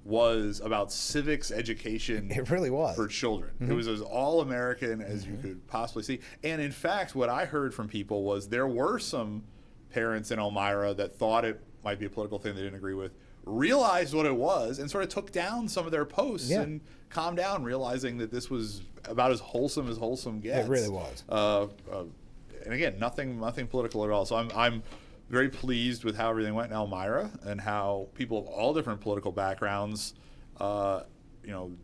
was about civics education. It really was. For children. It was as all-American as you could possibly see. And in fact, what I heard from people was there were some parents in Elmira that thought it might be a political thing they didn't agree with, realized what it was, and sort of took down some of their posts and calmed down, realizing that this was about as wholesome gets. It really was. And again, nothing political at all. So I'm very pleased with how everything went in Elmira and how people of all different political backgrounds,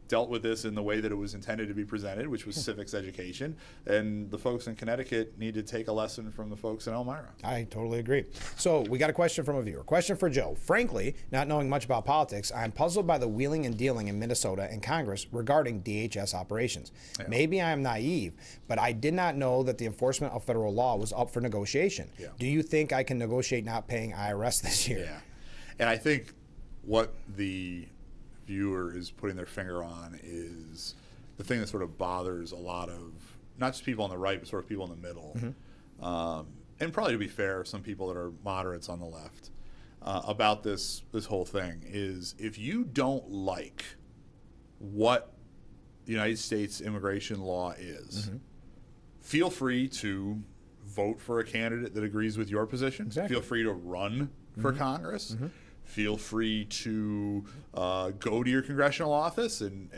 dealt with this in the way that it was intended to be presented, which was civics education. And the folks in Connecticut need to take a lesson from the folks in Elmira. I totally agree. So we got a question from a viewer. Question for Joe. Frankly, not knowing much about politics, I'm puzzled by the wheeling and dealing in Minnesota and Congress regarding DHS operations. Yeah. Maybe I am naive, but I did not know that the enforcement of federal law was up for negotiation. Yeah. Do you think I can negotiate not paying IRS this year? Yeah. And I think what the viewer is putting their finger on is the thing that sort of bothers a lot of not just people on the right, but sort of people in the middle. And probably, to be fair, some people that are moderates on the left about this whole thing is if you don't like what the United States immigration law is, feel free to vote for a candidate that agrees with your position. Exactly. Feel free to run for Congress. Feel free to go to your congressional office and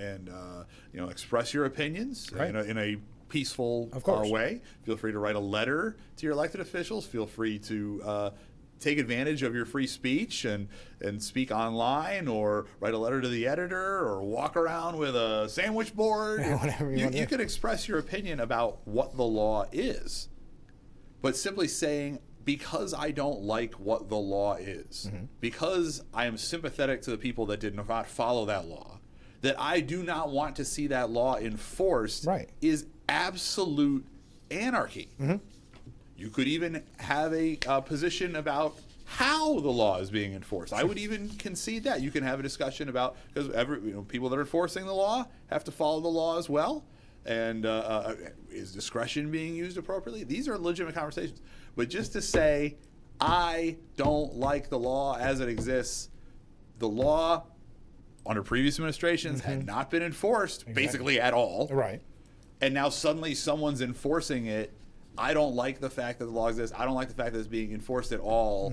express your opinions in a peaceful way. Feel free to write a letter to your elected officials. Feel free to take advantage of your free speech and speak online, or write a letter to the editor, or walk around with a sandwich board. Whatever you want to You do. can express your opinion about what the law is, but simply saying, because I don't like what the law is, because I am sympathetic to the people that did not follow that law, that I do not want to see that law enforced, is absolute anarchy. You could even have a position about how the law is being enforced. I would even concede that. You can have a discussion about, because people that are enforcing the law have to follow the law as well. And is discretion being used appropriately? These are legitimate conversations. But just to say, I don't like the law as it exists, the law under previous administrations had not been enforced basically at all. Right. And now suddenly someone's enforcing it. I don't like the fact that the law exists. I don't like the fact that it's being enforced at all.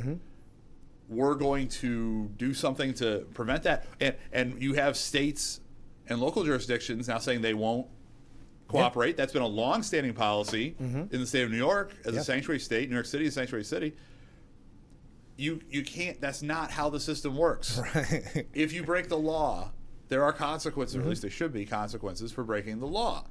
We're going to do something to prevent that. And you have states and local jurisdictions now saying they won't cooperate. That's been a long-standing policy in the state of New York as a sanctuary state. New York City is a sanctuary city. You can't. That's not how the system works. Right. If you break the law, there are consequences, or at least there should be consequences for breaking the law.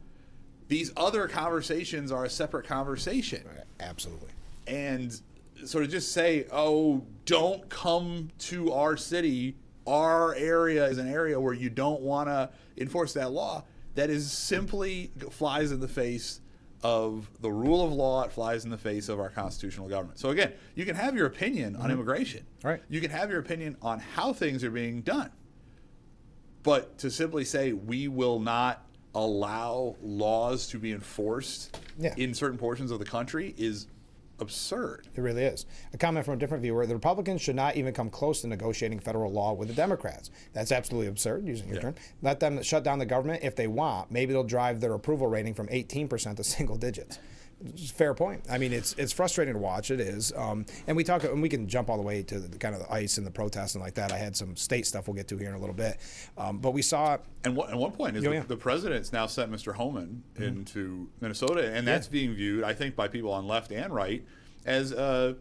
These other conversations are a separate conversation. Absolutely. And sort of just say, oh, don't come to our city. Our area is an area where you don't want to enforce that law. That is simply flies in the face of the rule of law. It flies in the face of our constitutional government. So again, you can have your opinion on immigration. Right. You can have your opinion on how things are being done. But to simply say we will not allow laws to be enforced in certain portions of the country is absurd. It really is. A comment from a different viewer: the Republicans should not even come close to negotiating federal law with the Democrats. That's absolutely absurd, using your term. Let them shut down the government if they want. Maybe they'll drive their approval rating from 18% to single digits. It's a fair point. I mean, it's frustrating to watch. It is. And we can jump all the way to the kind of the ICE and the protests and like that. I had some state stuff we'll get to here in a little bit. But we saw. And one point is the president's now sent Mr. Homan into Minnesota, and that's being viewed, I think, by people on left and right as the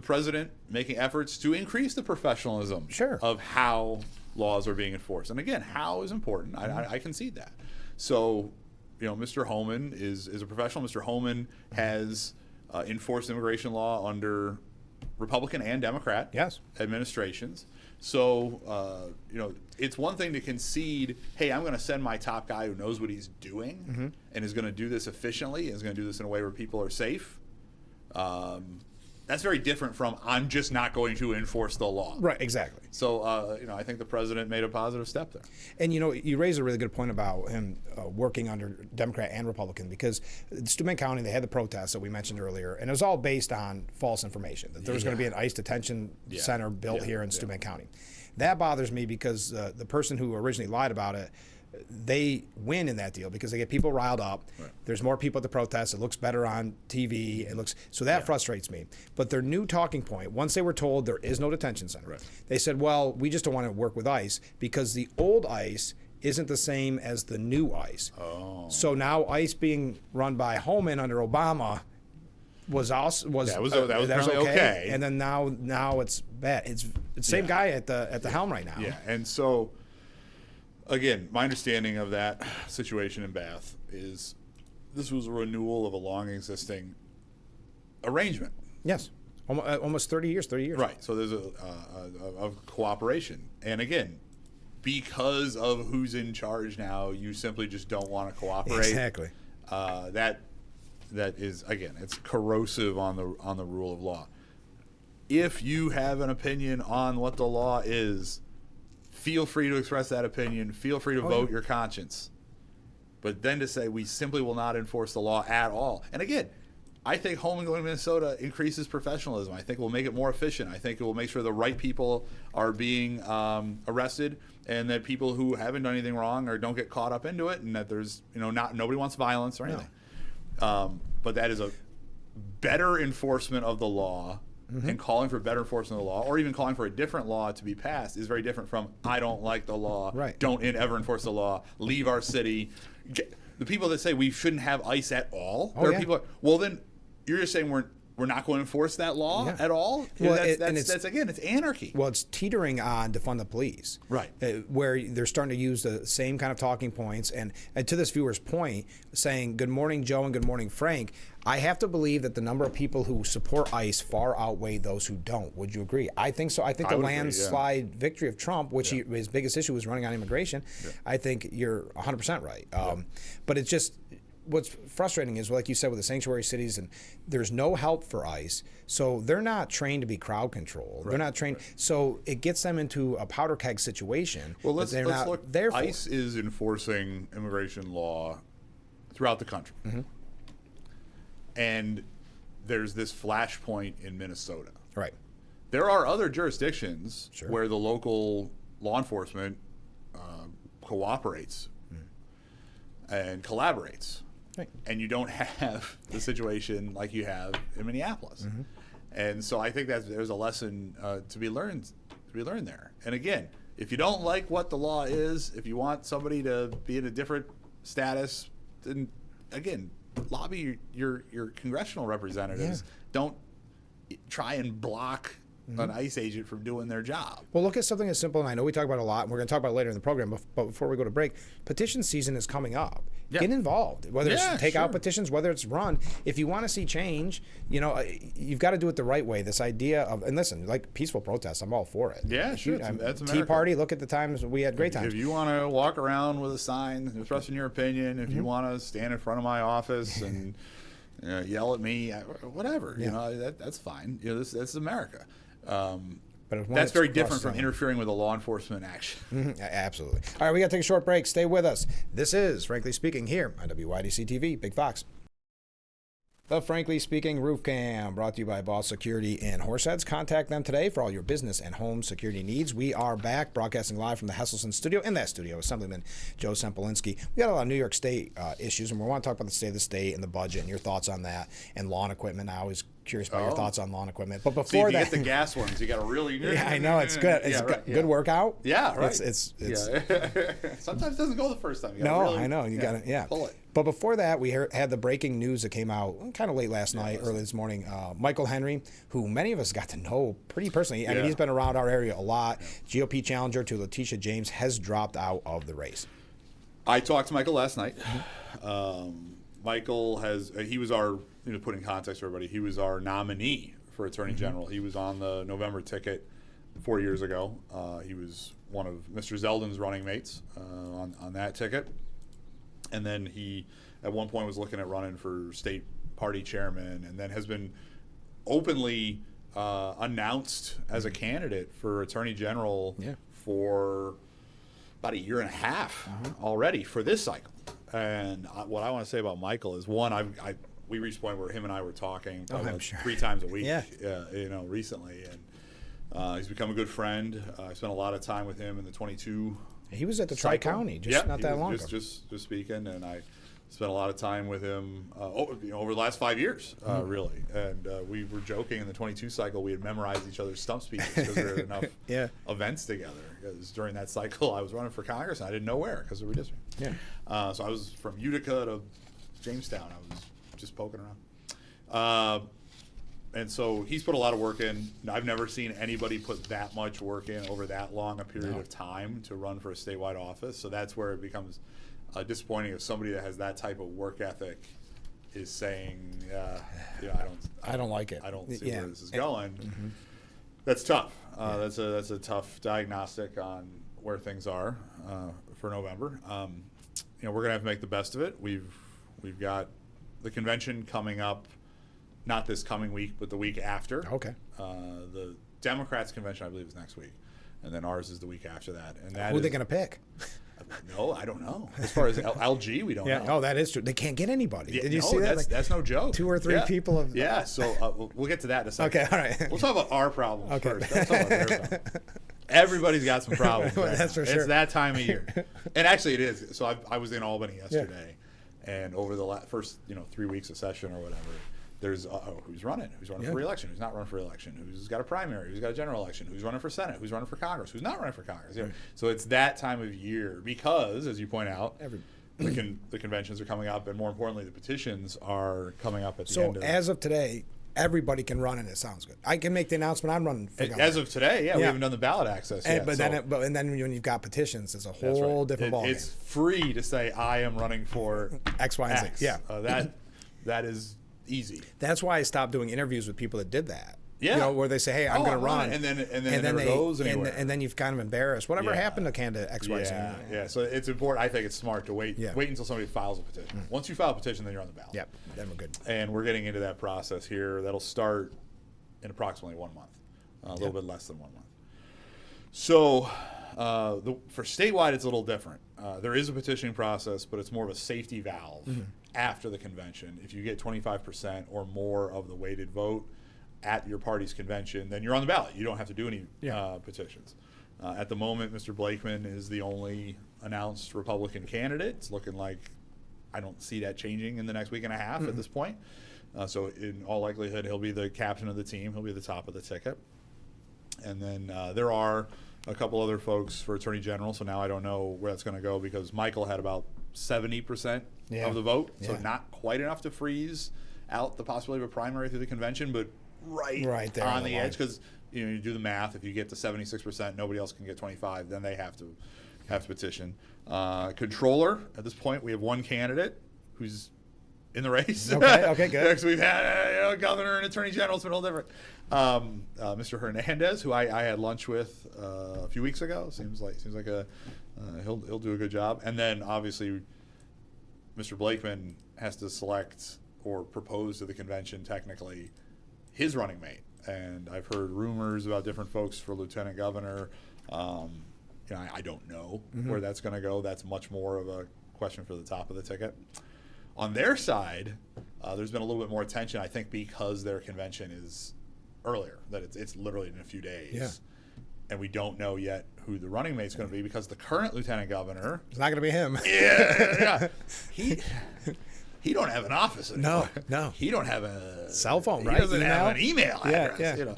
president making efforts to increase the professionalism of how laws are being enforced. And again, how is important. I concede that. So, Mr. Homan is a professional. Mr. Homan has enforced immigration law under Republican and Democrat administrations. So, it's one thing to concede, hey, I'm going to send my top guy who knows what he's doing and is going to do this efficiently and is going to do this in a way where people are safe. That's very different from I'm just not going to enforce the law. Right, exactly. So, I think the president made a positive step there. And, you raise a really good point about him working under Democrat and Republican, because Steuben County, they had the protests that we mentioned earlier, and it was all based on false information, that there was going to be an ICE detention center built here in Steuben County. That bothers me because the person who originally lied about it, they win in that deal because they get people riled up. Right. There's more people at the protests. It looks better on TV. It looks so that frustrates me. But their new talking point, once they were told there is no detention center, they said, well, we just don't want to work with ICE because the old ICE isn't the same as the new ICE. Oh. So now ICE being run by Homan under Obama was okay. And then now it's bad. It's the same guy at the helm right now. Yeah, and so. Again, my understanding of that situation in Bath is this was a renewal of a long-existing arrangement. Yes, almost 30 years. Right, so there's a cooperation. And again, because of who's in charge now, you simply just don't want to cooperate. Exactly. That is, again, it's corrosive on the rule of law. If you have an opinion on what the law is, feel free to express that opinion. Feel free to vote your conscience. But then to say we simply will not enforce the law at all. And again, I think Homan going to Minnesota increases professionalism. I think it will make it more efficient. I think it will make sure the right people are being arrested and that people who haven't done anything wrong or don't get caught up into it and that there's, nobody wants violence or anything. No. But that is a better enforcement of the law. And calling for better enforcement of the law, or even calling for a different law to be passed, is very different from I don't like the law, don't ever enforce the law, leave our city. The people that say we shouldn't have ICE at all, there are people. Well, then you're just saying we're not going to enforce that law at all. Well, that's again, it's anarchy. Well, it's teetering on defund the police, right? Where they're starting to use the same kind of talking points, and to this viewer's point, saying "Good morning, Joe," and "Good morning, Frank." I have to believe that the number of people who support ICE far outweigh those who don't. Would you agree? I think so. I think the landslide victory of Trump, which his biggest issue was running on immigration, I think you're 100% right. But it's just what's frustrating is, like you said, with the sanctuary cities, and there's no help for ICE, so they're not trained to be crowd control. They're not trained, so it gets them into a powder keg situation. Well, let's look. ICE is enforcing immigration law throughout the country. And there's this flashpoint in Minnesota. Right. There are other jurisdictions where the local law enforcement cooperates and collaborates. Right. And you don't have the situation like you have in Minneapolis. And so I think that there's a lesson to be learned there. And again, if you don't like what the law is, if you want somebody to be in a different status, then again, lobby your congressional representatives. Don't try and block an ICE agent from doing their job. Well, look at something as simple, and I know we talk about it a lot, and we're going to talk about it later in the program, but before we go to break, petition season is coming up. Get involved, whether it's take out petitions, whether it's run. If you want to see change, you've got to do it the right way. This idea of, and listen, like peaceful protests, I'm all for it. Yeah, sure. That's Tea Party, look at the times we had great times. If you want to walk around with a sign expressing your opinion, if you want to stand in front of my office and yell at me, whatever, that's fine. This is America. But that's very different from interfering with a law enforcement action. Absolutely. All right, we got to take a short break. Stay with us. This is Frankly Speaking here on WYDC TV, Big Fox. The Frankly Speaking Roof Cam, brought to you by Boss Security in Horseheads. Contact them today for all your business and home security needs. We are back, broadcasting live from the Hesselson studio. In that studio, Assemblyman Joe Sempolinski. We got a lot of New York State issues, and we want to talk about the state of the state and the budget and your thoughts on that, and lawn equipment. I was curious about your thoughts on lawn equipment. But See, if before you that, get the gas ones, you got to really. yeah, I know it's good. It's good workout. Yeah, right. It's yeah. Sometimes it doesn't go the first time. You no, gotta really, I know you got to pull it. But before that, we had the breaking news that came out kind of late last night, early this morning. Michael Henry, who many of us got to know pretty personally. I mean, he's been around our area a lot. GOP challenger to Letitia James has dropped out of the race. I talked to Michael last night. Michael he was our, to put in context for everybody, he was our nominee for Attorney General. He was on the November ticket 4 years ago. He was one of Mr. Zeldin's running mates on that ticket. And then he, at one point, was looking at running for state party chairman, and then has been openly announced as a candidate for Attorney General for about a year and a half already for this cycle. And what I want to say about Michael is, one, we reached a point where him and I were talking about 3 times a week, recently, and he's become a good friend. I spent a lot of time with him in the 22. He was at the Tri-County not that long ago. Just speaking, and I spent a lot of time with him over the last 5 years, really. And we were joking in the 22 cycle, we had memorized each other's stump speeches because we were at enough events together. Because during that cycle, I was running for Congress, and I didn't know where because of redistricting. Yeah. So I was from Utica to Jamestown. I was just poking around. And so he's put a lot of work in. I've never seen anybody put that much work in over that long a period of time to run for a statewide office. So that's where it becomes disappointing if somebody that has that type of work ethic is saying, I don't like it. I don't see where this is going. That's tough. That's a tough diagnostic on where things are for November. We're going to have to make the best of it. We've got the convention coming up. Not this coming week, but the week after. Okay. The Democrats' convention, I believe, is next week, and then ours is the week after that. And who are they going to pick? No, I don't know. As far as LG, we don't know. Oh, that is true. They can't get anybody. Did you see that? That's no joke. 2 or 3 people have. Yeah. So we'll get to that in a second. Okay. All right. We'll talk about our problems first. Let's talk about their problems. Everybody's got some problems. Right That's now. for sure. It's that time of year, and actually it is. So I was in Albany yesterday, and over the first 3 weeks of session or whatever. There's who's running for re-election, who's not running for re-election, who's got a primary, who's got a general election, who's running for Senate, who's running for Congress, who's not running for Congress. Right. So it's that time of year because, as you point out, the conventions are coming up, and more importantly, the petitions are coming up at the end of. So as of today, everybody can run, and it sounds good. I can make the announcement. I'm running for governor. As of today, we haven't done the ballot access yet. But then when you've got petitions, it's a whole different ballgame. It's free to say I am running for X, Y, and Z. Yeah, that is easy. That's why I stopped doing interviews with people that did that. Yeah, where they say, "Hey, I'm going to run," and then it never goes anywhere. And then you've kind of embarrassed. Whatever happened to candidate X, Y, Z? Yeah. So it's important. I think it's smart to wait until somebody files a petition. Once you file a petition, then you're on the ballot. Yep, then we're good. And we're getting into that process here. That'll start in approximately 1 month, a little bit less than 1 month. So for statewide, it's a little different. There is a petitioning process, but it's more of a safety valve after the convention. If you get 25% or more of the weighted vote at your party's convention, then you're on the ballot. You don't have to do any petitions. At the moment, Mr. Blakeman is the only announced Republican candidate. It's looking like I don't see that changing in the next week and a half at this point. So in all likelihood, he'll be the captain of the team. He'll be the top of the ticket. And then there are a couple other folks for Attorney General, so now I don't know where that's going to go because Michael had about 70% of the vote, so not quite enough to freeze out the possibility of a primary through the convention, but right there on the edge because you do the math. If you get to 76%, nobody else can get 25. Then they have to petition. Controller at this point, we have one candidate who's in the race. Okay, good. We've had governor and attorney general. It's been a little different. Mr. Hernandez, who I had lunch with a few weeks ago, seems like he'll do a good job. And then obviously, Mr. Blakeman has to select or propose to the convention technically his running mate. And I've heard rumors about different folks for lieutenant governor. I don't know where that's going to go. That's much more of a question for the top of the ticket. On their side, there's been a little bit more attention, I think, because their convention is earlier, that it's literally in a few days. Yeah. And we don't know yet who the running mate's going to be, because the current lieutenant governor, It's not going to be him. yeah, he don't have an office anymore. No. He don't have a Cell phone, he right? doesn't Email? have an email address. Yeah. You know.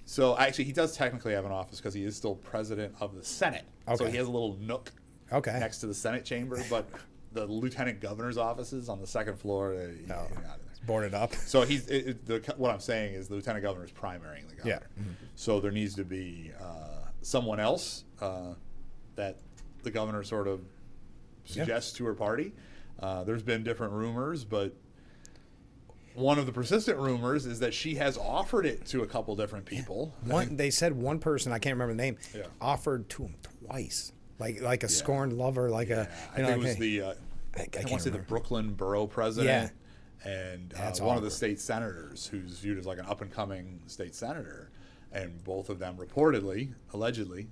So actually, he does technically have an office because he is still president of the Senate. So Okay. he has a little nook Okay. next to the Senate chamber, but the lieutenant governor's office is on the second floor. Boarded up. So what I'm saying is the lieutenant governor is primarying the governor. Yeah. So there needs to be someone else that the governor sort of suggests to her party. There's been different rumors, but one of the persistent rumors is that she has offered it to a couple different people. They said one person, I can't remember the name, Yeah. offered to him twice, like a scorned lover, like a. I think it was the I can't want to say the remember. Brooklyn borough president and That's one of the awkward. state senators who's viewed as like an up and coming state senator, and both of them reportedly, allegedly,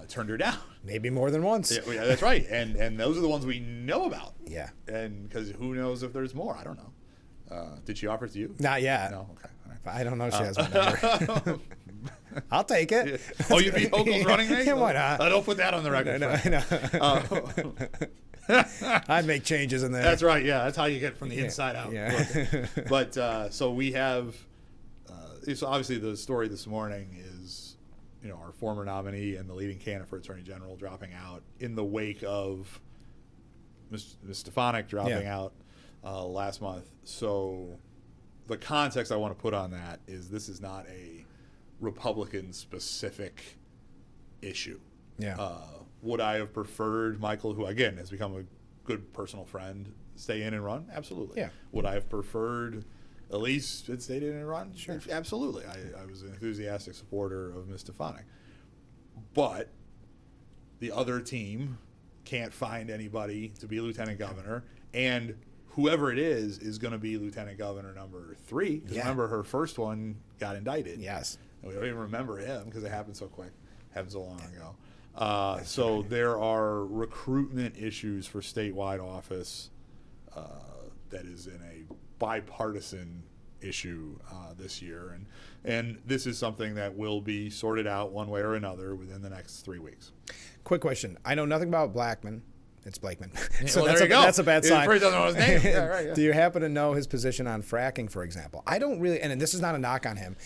turned her down. Maybe more than once. Yeah, that's right, and those are the ones we know about. Yeah. And because who knows if there's more? I don't know. Did she offer it to you? Not yet. No. Okay. All right. I don't know if she has my number. I'll take it. Oh, you'd be Hochul's running mate? Yeah, why not? Don't put that on the record. No. I'd make changes in there. That's right. Yeah, that's how you get from the inside out. Yeah. But so we have. So obviously, the story this morning is, our former nominee and the leading candidate for Attorney General dropping out in the wake of Ms. Stefanik dropping out last month. So the context I want to put on that is this is not a Republican-specific issue. Yeah. Would I have preferred Michael, who again has become a good personal friend, stay in and run? Absolutely. Yeah. Would I have preferred Elise had stayed in and run? Sure. Absolutely. I was an enthusiastic supporter of Ms. Stefanik. But the other team can't find anybody to be lieutenant governor, and whoever it is going to be lieutenant governor number 3. Because remember, her first one got indicted. Yes. And we don't even remember him because it happened so quick, happened so long ago. So there are recruitment issues for statewide office that is in a bipartisan issue this year, and this is something that will be sorted out one way or another within the next 3 weeks. Quick question. I know nothing about Blackman. It's Blakeman. So Well, that's there you go. That's a bad He sign. first doesn't know his name. Yeah, right, yeah. Do you happen to know his position on fracking, for example? I don't really, and this is not a knock on him.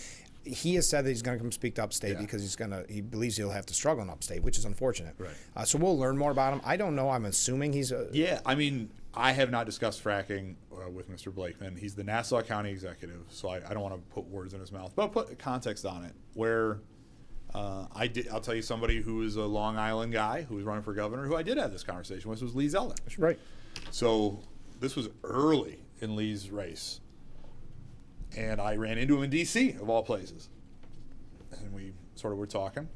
He has said that he's going to come speak to upstate because he believes he'll have to struggle in upstate, which is unfortunate. Right. So we'll learn more about him. I don't know. I'm assuming he's a. Yeah, I mean, I have not discussed fracking with Mr. Blakeman. He's the Nassau County executive, so I don't want to put words in his mouth, but I'll put context on it. Where I'll tell you somebody who is a Long Island guy who was running for governor, who I did have this conversation with, was Lee Zeldin. Right. So this was early in Lee's race, and I ran into him in D.C., of all places, and we sort of were talking.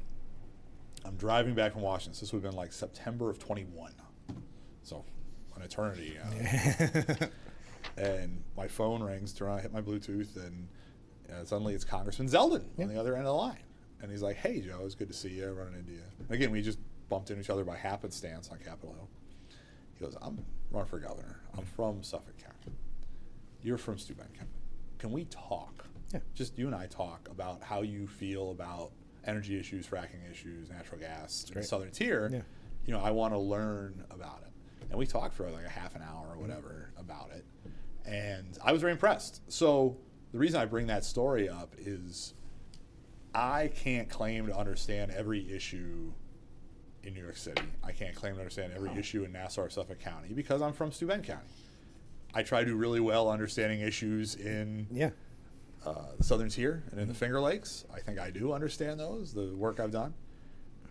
I'm driving back from Washington. So this would have been like September of 21. So an eternity. And my phone rings, I hit my Bluetooth, and suddenly it's Congressman Zeldin on the other end of the line. And he's like, "Hey, Joe, it's good to see you, running into you." And again, we just bumped into each other by happenstance on Capitol Hill. He goes, "I'm running for governor. I'm from Suffolk County. You're from Steuben County. Can we talk? Just you and I talk about how you feel about energy issues, fracking issues, natural gas, in the Southern Tier. I want to learn about it." And we talked for like a half an hour or whatever about it. And I was very impressed. So the reason I bring that story up is I can't claim to understand every issue in New York City. I can't claim to understand every issue in Nassau or Suffolk County because I'm from Steuben County. I try to do really well understanding issues in the Southern Tier and in the Finger Lakes. I think I do understand those, the work I've done.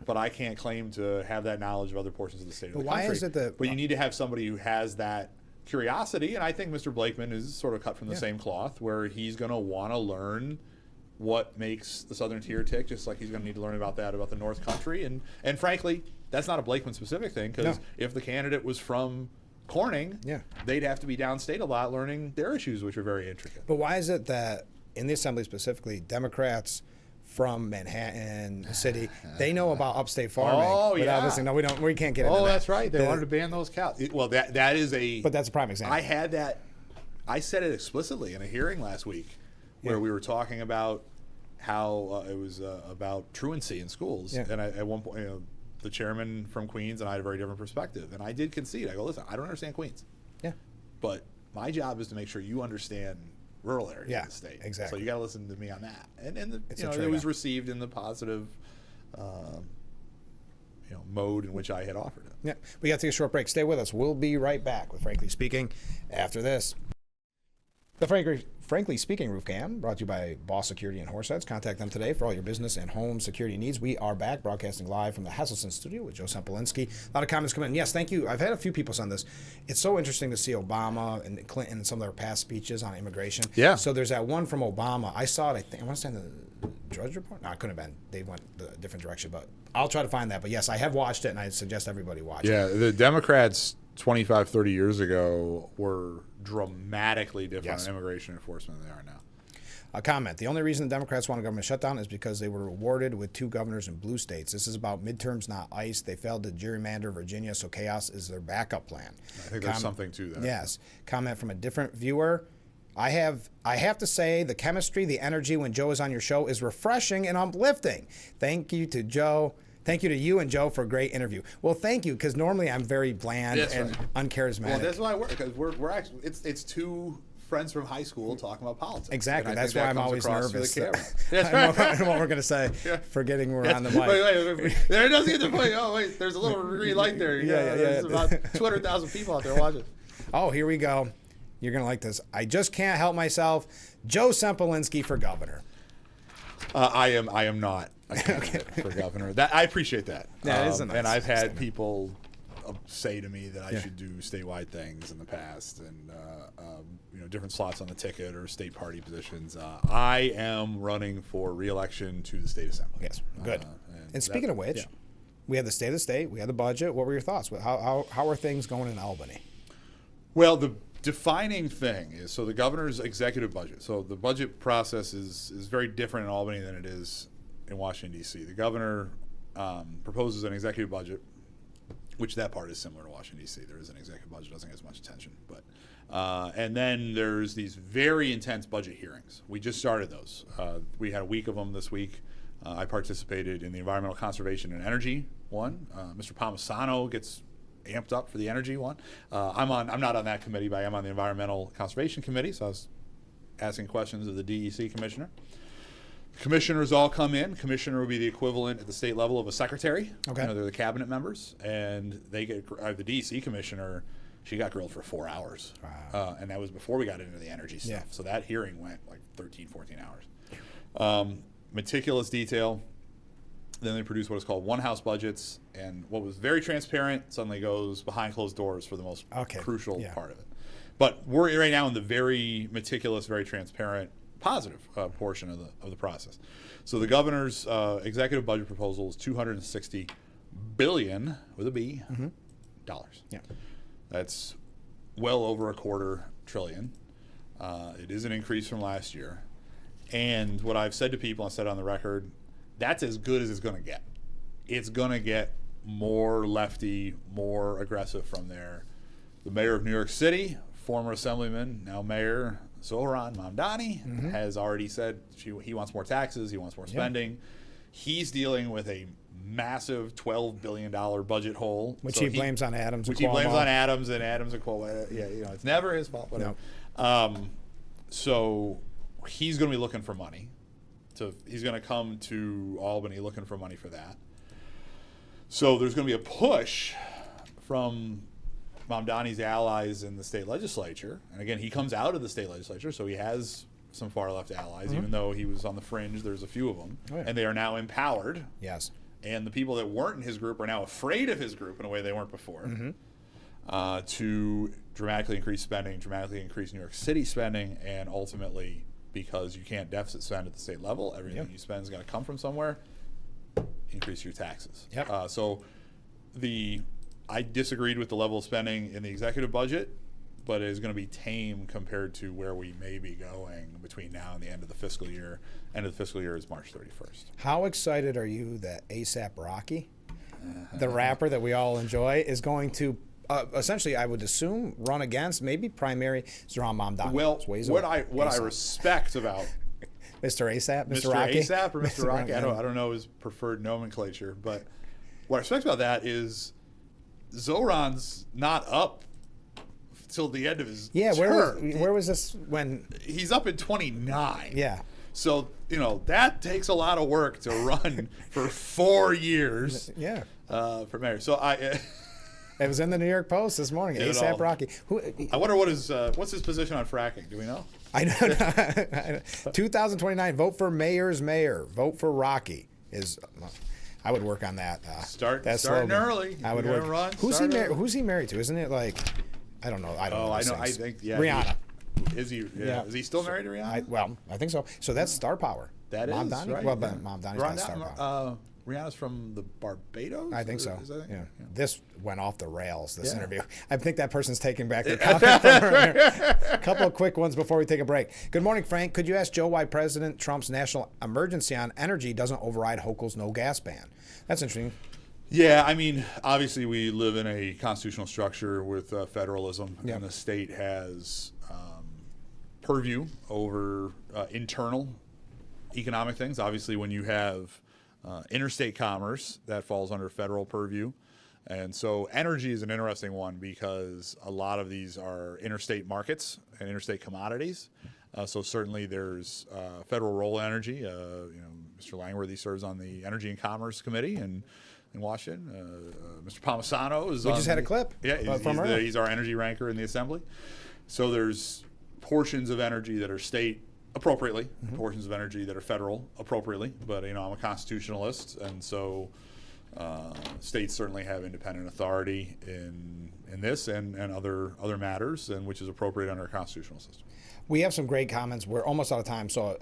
But I can't claim to have that knowledge of other portions of the state of the country. Why is it that? But you need to have somebody who has that curiosity, and I think Mr. Blakeman is sort of cut from the same cloth, where he's going to want to learn what makes the Southern Tier tick, just like he's going to need to learn about the North Country. And frankly, that's not a Blakeman-specific thing, because if the candidate was from Corning, they'd have to be downstate a lot learning their issues, which are very intricate. But why is it that in the Assembly specifically, Democrats from Manhattan City, they know about upstate farming. Oh, without yeah. listening. No, we can't get into that. Oh, that's right. They The- wanted to ban those cows. Well, that is a. But that's a prime example. I had that. I said it explicitly in a hearing last week, where we were talking about how it was about truancy in schools, Yeah. and at one point, the chairman from Queens and I had a very different perspective, and I did concede. I go, listen, I don't understand Queens, Yeah. but my job is to make sure you understand rural areas Yeah, of the state. exactly. So you got to listen to me on that, and It's it a was trade-off. received in the positive, mode in which I had offered it. Yeah. We got to take a short break. Stay with us. We'll be right back with Frankly Speaking after this. The Frankly Speaking Roof Cam, brought to you by Boss Security and Horseheads. Contact them today for all your business and home security needs. We are back, broadcasting live from the Heselson studio with Joe Sempolinski. A lot of comments come in. Yes, thank you. I've had a few people send this. It's so interesting to see Obama and Clinton and some of their past speeches on immigration. Yeah. So there's that one from Obama. I saw it, I want to say in the Drudge Report? No, it couldn't have been. They went a different direction, but I'll try to find that. But yes, I have watched it, and I suggest everybody watch it. Yeah, the Democrats 25, 30 years ago were dramatically different Yes. on immigration enforcement than they are now. A comment. The only reason the Democrats want a government shutdown is because they were rewarded with 2 governors in blue states. This is about midterms, not ICE. They failed to gerrymander Virginia, so chaos is their backup plan. I think there's something to that. Yes. Comment from a different viewer. I have to say the chemistry, the energy when Joe is on your show is refreshing and uplifting. Thank you to Joe. Thank you to you and Joe for a great interview. Well, thank you, because normally I'm very bland That's and right. uncharismatic. Well, that's why because we're actually it's 2 friends from high school talking about politics. Exactly. And I That's think why that I'm comes always across through nervous. the camera. I know what we're going to say, forgetting we're on the mic. Wait. There doesn't get the point. Oh, wait. There's a little green light there. Yeah. There's about 200,000 people out there watching. Oh, here we go. You're going to like this. I just can't help myself. Joe Sempolinski for governor. I am not a candidate for governor. That I appreciate that. Yeah, it is a nice and I've had statement. people say to me that I should do statewide things in the past, and different slots on the ticket or state party positions. I am running for re-election to the state assembly. Yes, good. And speaking that- of which, yeah. we had the state of the state. We had the budget. What were your thoughts? How are things going in Albany? Well, the defining thing is, so the governor's executive budget. So the budget process is very different in Albany than it is in Washington, D.C. The governor proposes an executive budget, which that part is similar to Washington, D.C. There is an executive budget, doesn't get as much attention. But and then there's these very intense budget hearings. We just started those. We had a week of them this week. I participated in the environmental conservation and energy one. Mr. Palmesano gets amped up for the energy one. I'm not on that committee, but I am on the environmental conservation committee, so I was asking questions of the DEC commissioner. Commissioners all come in. Commissioner would be the equivalent at the state level of a secretary. Okay. They're the cabinet members, and they get the DEC commissioner. She got grilled for 4 hours, and that was before we got into the energy stuff. Yeah. So that hearing went like 13, 14 hours. Meticulous detail. Then they produce what is called one-house budgets, and what was very transparent suddenly goes behind closed doors for the most crucial part of it. But we're right now in the very meticulous, very transparent, positive portion of the process. So the governor's executive budget proposal is $260 billion with a B dollars. Yeah. That's well over $250 billion. It is an increase from last year. And what I've said to people, I said on the record, that's as good as it's going to get. It's going to get more lefty, more aggressive from there. The mayor of New York City, former assemblyman, now mayor, Zohran Mamdani, has already said he wants more taxes, he wants more spending. He's dealing with a massive $12 billion budget hole. Which So he blames on Adams and Which he blames Cuomo. on Adams and Cuomo. Yeah, it's never his fault. Whatever. So he's going to be looking for money. So he's going to come to Albany looking for money for that. So there's going to be a push from Mamdani's allies in the state legislature. And again, he comes out of the state legislature, so he has some far left allies, even though he was on the fringe. There's a few of them. Oh, yeah. And they are now empowered. Yes. And the people that weren't in his group are now afraid of his group in a way they weren't before. To dramatically increase spending, dramatically increase New York City spending, and ultimately, because you can't deficit spend at the state level, everything you spend is going to come from somewhere, increase your taxes. Yep. I disagreed with the level of spending in the executive budget. but is going to be tame compared to where we may be going between now and the end of the fiscal year. End of the fiscal year is March 31st. How excited are you that A$AP Rocky, the rapper that we all enjoy, is going to essentially, I would assume, run against maybe primary Zoran Mamdani? Well, what I respect about Mr. A$AP, Mr. Rocky, A$AP or Mr. Rocky, I don't know his preferred nomenclature, but what I respect about that is Zoran's not up till the end of his term. where was this when He's up in 29. Yeah. So, that takes a lot of work to run for 4 years. Yeah. For mayor. So It was in the New York Post this morning. Did it A$AP all. Rocky. I wonder what's his position on fracking. Do we know? I know. 2029. Vote for mayor's mayor. Vote for Rocky is. I would work on that. Starting slogan. early. I would You're work. gonna run, Who's he start married? early. Who's he married to? Isn't it like? I don't know. I don't know. I these know. I things. think Rihanna. Is he? Yeah. Yeah. Is he still married to Rihanna? I think so. So that's star power. That is Mamdani? right. Well, yeah. but Mamdani's not star power. Rihanna's from the Barbados. I think so. Is that it? Yeah. This went off the rails, this Yeah. interview. I think that person's taking back their comment from earlier. A couple of quick ones before we take a break. Good morning, Frank. Could you ask Joe why President Trump's national emergency on energy doesn't override Hochul's no gas ban? That's interesting. Yeah, I mean, obviously we live in a constitutional structure with federalism, Yeah. and the state has purview over internal economic things. Obviously, when you have interstate commerce, that falls under federal purview. And so energy is an interesting one because a lot of these are interstate markets and interstate commodities. So certainly there's federal role in energy. Mr. Langworthy serves on the Energy and Commerce Committee in Washington. Mr. Palmesano is We just had a clip Yeah, from earlier. he's our energy ranker in the Assembly. So there's portions of energy that are state appropriately, portions of energy that are federal appropriately. But I'm a constitutionalist, and so states certainly have independent authority in this and other matters, and which is appropriate under our constitutional system. We have some great comments. We're almost out of time, so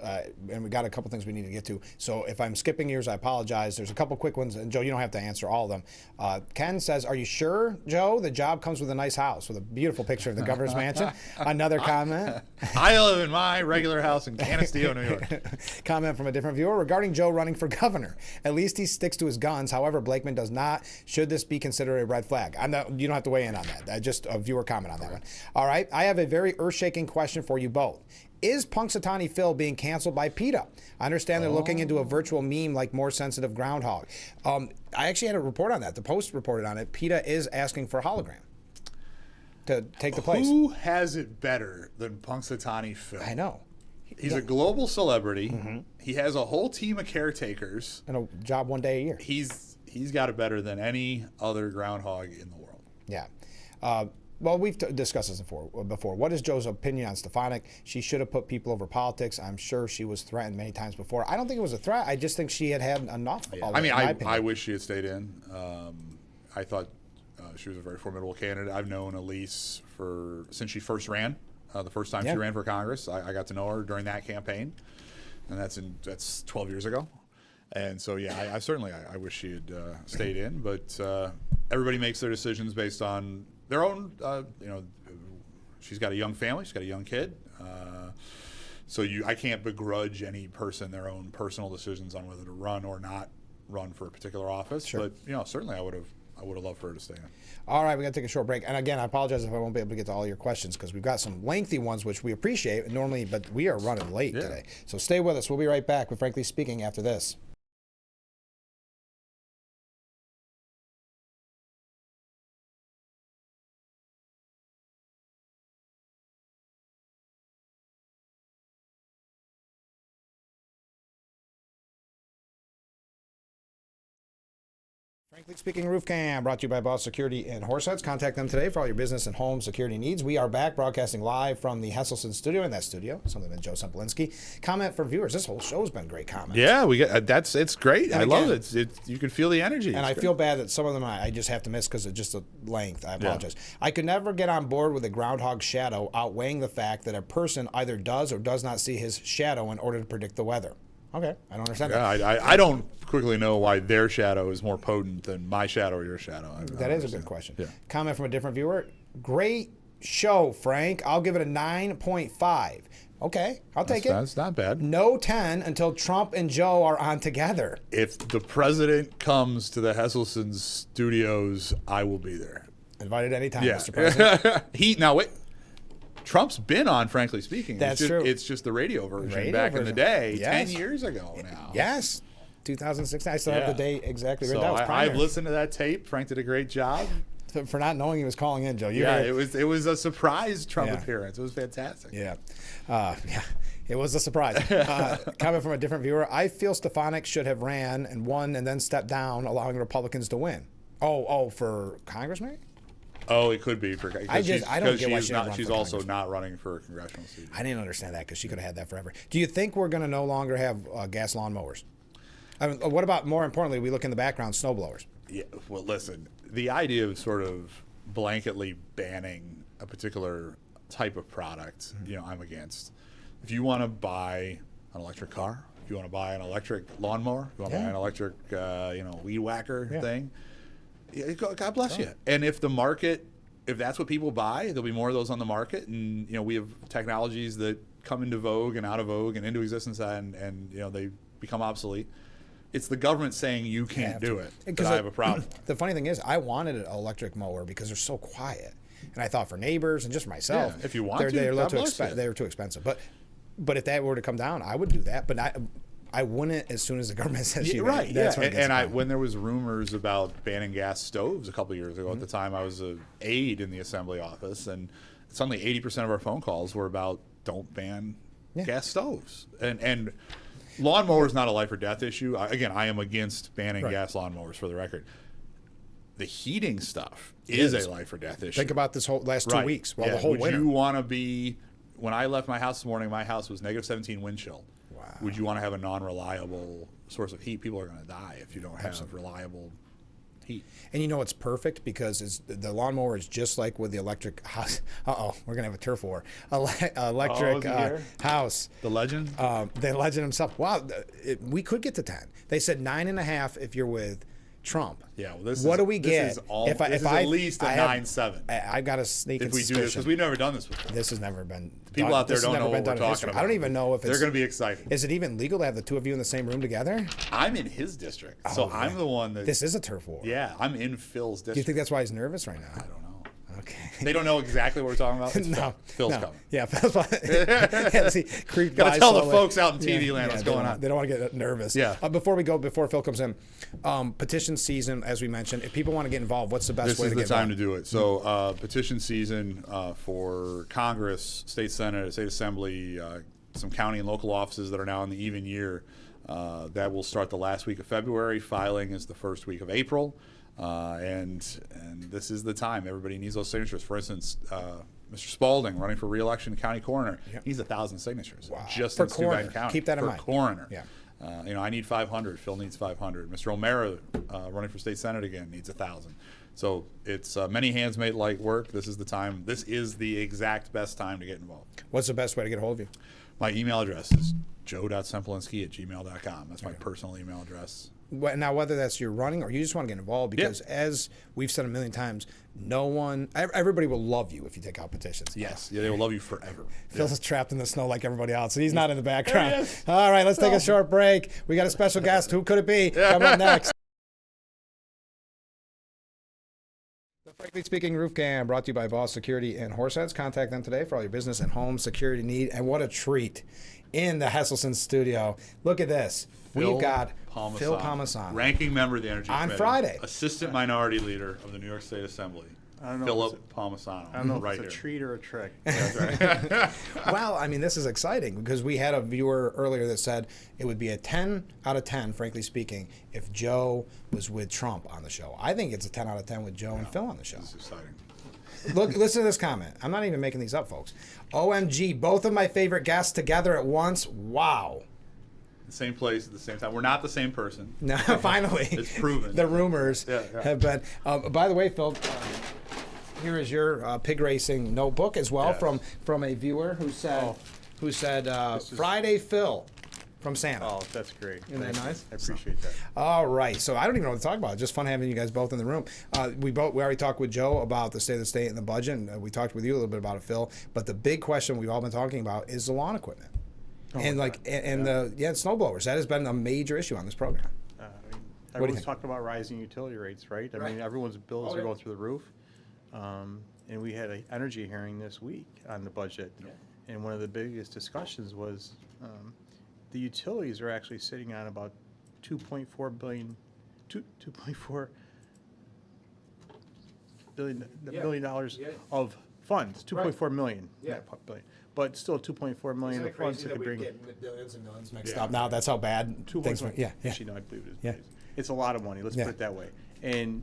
and we got a couple things we need to get to. So if I'm skipping yours, I apologize. There's a couple quick ones, and Joe, you don't have to answer all of them. Ken says, "Are you sure, Joe? The job comes with a nice house with a beautiful picture of the governor's mansion." Another comment. I live in my regular house in Canisteo, New York. Comment from a different viewer regarding Joe running for governor. At least he sticks to his guns. However, Blakeman does not. Should this be considered a red flag? You don't have to weigh in on that. Just a viewer comment on that one. All right. I have a very earth-shaking question for you both. Is Punxsutawney Phil being canceled by PETA? I understand they're looking into a virtual meme like more sensitive groundhog. I actually had a report on that. The Post reported on it. PETA is asking for a hologram to take the place. Who has it better than Punxsutawney Phil? I know. He's a global celebrity. He has a whole team of caretakers. And a job one day a year. He's got it better than any other groundhog in the world. Yeah. Well, we've discussed this before. What is Joe's opinion on Stefanik? She should have put people over politics. I'm sure she was threatened many times before. I don't think it was a threat. I just think she had enough. Yeah. I mean, I wish she had stayed in. I thought she was a very formidable candidate. I've known Elise since she first ran. The first time she ran for Congress, I got to know her during that campaign, and that's 12 years ago. And so, yeah, I certainly wish she had stayed in. But everybody makes their decisions based on their own. She's got a young family. She's got a young kid. So I can't begrudge any person their own personal decisions on whether to run or not run for a particular office. Sure. But certainly I would have loved for her to stay in. All right, we got to take a short break. And again, I apologize if I won't be able to get to all your questions because we've got some lengthy ones, which we appreciate normally, but we are running late today. So stay with us. We'll be right back with Frankly Speaking after this. Frankly Speaking Roof Cam, brought to you by Boss Security in Horseheads. Contact them today for all your business and home security needs. We are back broadcasting live from the Hesselson studio. In that studio, something been Joe Sempolinski. Comment for viewers. This whole show's been great comments. Yeah, we got it's great. And I love again, it. You can feel the energy. And I feel bad that some of them I just have to miss because of just the length. I apologize. I could never get on board with a groundhog shadow outweighing the fact that a person either does or does not see his shadow in order to predict the weather. Okay, I don't understand that. I don't quickly know why their shadow is more potent than my shadow or your shadow. That is a good question. Yeah. Comment from a different viewer. Great show, Frank. I'll give it a 9.5. Okay, I'll take it. That's not bad. No 10 until Trump and Joe are on together. If the president comes to the Hesselson studios, I will be there. Invited anytime, Mr. President. Now wait. Trump's been on, frankly speaking. That's true. true. It's just the radio version Radio back in version. the day, Yes. 10 years ago now. Yes, 2016. I still have the date exactly So written down. It was I've primary. listened to that tape. Frank did a great job. For not knowing he was calling in, Joe. It was a surprise Trump Yeah. appearance. It was fantastic. Yeah. It was a surprise. Comment from a different viewer. I feel Stefanik should have ran and won and then stepped down, allowing Republicans to win. Oh, for Congress, maybe? Oh, it could be for. I don't get why she didn't run She's for also Congress. not running for a congressional seat. I didn't understand that because she could have had that forever. Do you think we're going to no longer have gas lawnmowers? I mean, what about, more importantly, we look in the background, snowblowers? Yeah. Well, listen. The idea of sort of blanketly banning a particular type of product, I'm against. If you want to buy an electric car, if you want to buy an electric lawnmower, if you want to buy an electric, weed whacker thing, God bless you. And if the market, if that's what people buy, there'll be more of those on the market. And, we have technologies that come into vogue and out of vogue and into existence and they become obsolete. It's the government saying you can't do it that I have a problem. The funny thing is, I wanted an electric mower because they're so quiet. And I thought for neighbors and just for myself, Yeah, if you want they're a little God too bless you. they were too expensive. But if that were to come down, I would do that. But I wouldn't as soon as the government says you Right. That's Yeah. when it gets And fun. when there was rumors about banning gas stoves a couple of years ago, at the time I was an aide in the assembly office, and suddenly 80% of our phone calls were about don't ban gas stoves. And lawnmower is not a life or death issue. I am against banning gas lawnmowers, for the record. The heating stuff is a life or death issue. Think about this whole last 2 weeks. Well, the whole Would winter. you want to be? When I left my house this morning, my house was negative 17 wind chill. Wow. Would you want to have a non-reliable source of heat? People are going to die if you don't have reliable heat. And you know it's perfect because the lawnmower is just like with the electric house. We're gonna have a turf war. Electric house. The legend. The legend himself. Wow, we could get to 10. They said 9.5 if you're with Trump. Yeah. Well, What do we get? This is at least a 9-7. I've got a sneaking If we do this, suspicion. because we've never done this before. This has never been. People done. out there This has don't never know been what done we're in talking history. about. I don't even know if it's. They're going to be excited. Is it even legal to have the two of you in the same room together? I'm in his district, so I'm the one that. This is a turf war. Yeah, I'm in Phil's district. Do you think that's why he's nervous right now? I don't know. Okay. They don't know exactly what we're talking about. It's No, Phil's no. coming. Yeah, Phil's yeah, see, creeped Gotta by tell the slowly. folks out in TV land what's they going don't- on. They don't want to get nervous. Yeah. Before Phil comes in, petition season, as we mentioned. If people want to get involved, what's the best This way is to the get time to involved? do it. So petition season for Congress, state senate, state assembly, some county and local offices that are now in the even year. That will start the last week of February. Filing is the first week of April. And this is the time. Everybody needs those signatures. For instance, Mr. Spalding, running for re-election county coroner, needs 1,000 signatures just For in Steuben coroner. County. Keep that in for mind. Coroner. Yeah. I need 500. Phil needs 500. Mr. O'Mara, running for state senate again, needs 1,000. So it's many hands make light work. This is the time. This is the exact best time to get involved. What's the best way to get a hold of you? My email address is joe.sempolinski@gmail.com. That's my personal email address. Now, whether that's you're running or you just want to get involved, because as we've said a million times, everybody will love you if you take out petitions. Yes. Yeah, they will love you forever. Phil's trapped in the snow like everybody else. He's not in the background. There he is. All right, let's take a short break. We got a special guest. Who could it be? Coming up next. The Frankly Speaking Roof Cam brought to you by Boss Security and Horseheads. Contact them today for all your business and home security need. And what a treat in the Hesselson studio. Look at this. We've got Phil Palmesano. Ranking member of the Energy On Committee. Friday. Assistant Minority Leader of the New York State Assembly. I don't know Philip Palmesano. I don't know right if it's a here. treat or a trick. Well, I mean, this is exciting because we had a viewer earlier that said it would be a 10 out of 10, frankly speaking, if Joe was with Trump on the show. I think it's a 10 out of 10 with Joe and Phil on the show. This is exciting. Look, listen to this comment. I'm not even making these up, folks. OMG, both of my favorite guests together at once. Wow. The same place at the same time. We're not the same person. Now, finally, It's proven. the rumors Yeah. have been. By the way, Phil, here is your pig racing notebook as well Yes. from a viewer who said Friday Phil. from Santa. Oh, that's great. Isn't that Thank you. nice? I appreciate that. All right, so I don't even know what to talk about. It's just fun having you guys both in the room. We already talked with Joe about the state of the state and the budget, and we talked with you a little bit about it, Phil. But the big question we've all been talking about is the lawn equipment, the snow blowers. That has been a major issue on this program. Everyone's talking about rising utility rates, right? I mean, everyone's bills are going through the roof. And we had an energy hearing this week on the budget. And one of the biggest discussions was the utilities are actually sitting on about $2.4 billion of funds, 2.4 million, not billion, but still 2.4 million of funds that could bring. Billions and millions mixed up. Now that's how bad things went. Yeah. Actually, no, I believe it is. It's a lot of money. Let's put it that way. And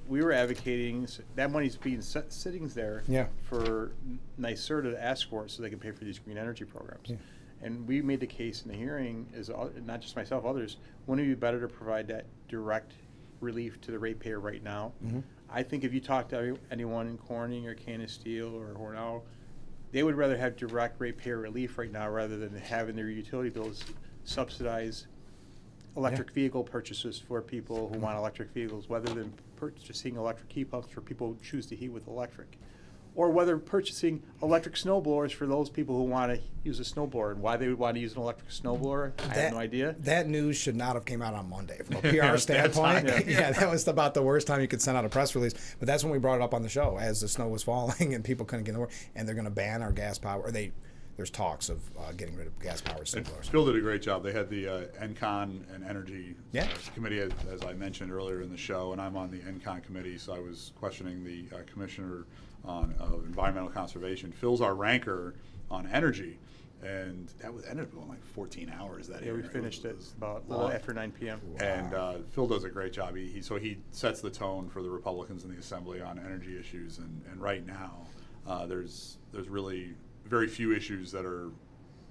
we were advocating that money's being sitting there for NYSERDA to ask for it so they can pay for these green energy programs. And we made the case in the hearing, is not just myself, others, wouldn't it be better to provide that direct relief to the ratepayer right now? I think if you talk to anyone in Corning or Canisteel or Hornell, they would rather have direct ratepayer relief right now rather than having their utility bills subsidize electric vehicle purchases for people who want electric vehicles, rather than purchasing electric heat pumps for people who choose to heat with electric. Or whether purchasing electric snow blowers for those people who want to use a snowblower. And why they would want to use an electric snowblower, I have no idea. That news should not have came out on Monday. From a PR standpoint, that was about the worst time you could send out a press release. But that's when we brought it up on the show, as the snow was falling and people couldn't get in the work. And they're going to ban our gas power. Or there's talks of getting rid of gas powered snowblowers. Phil did a great job. They had the ENCON and Energy committee, as I mentioned earlier in the show, and I'm on the ENCON committee, so I was questioning the commissioner of environmental conservation. Phil's our ranker on energy, and that ended up going like 14 hours that year. We finished it about a little after 9 p.m. Wow. And Phil does a great job. He sets the tone for the Republicans in the Assembly on energy issues, and right now there's really very few issues that are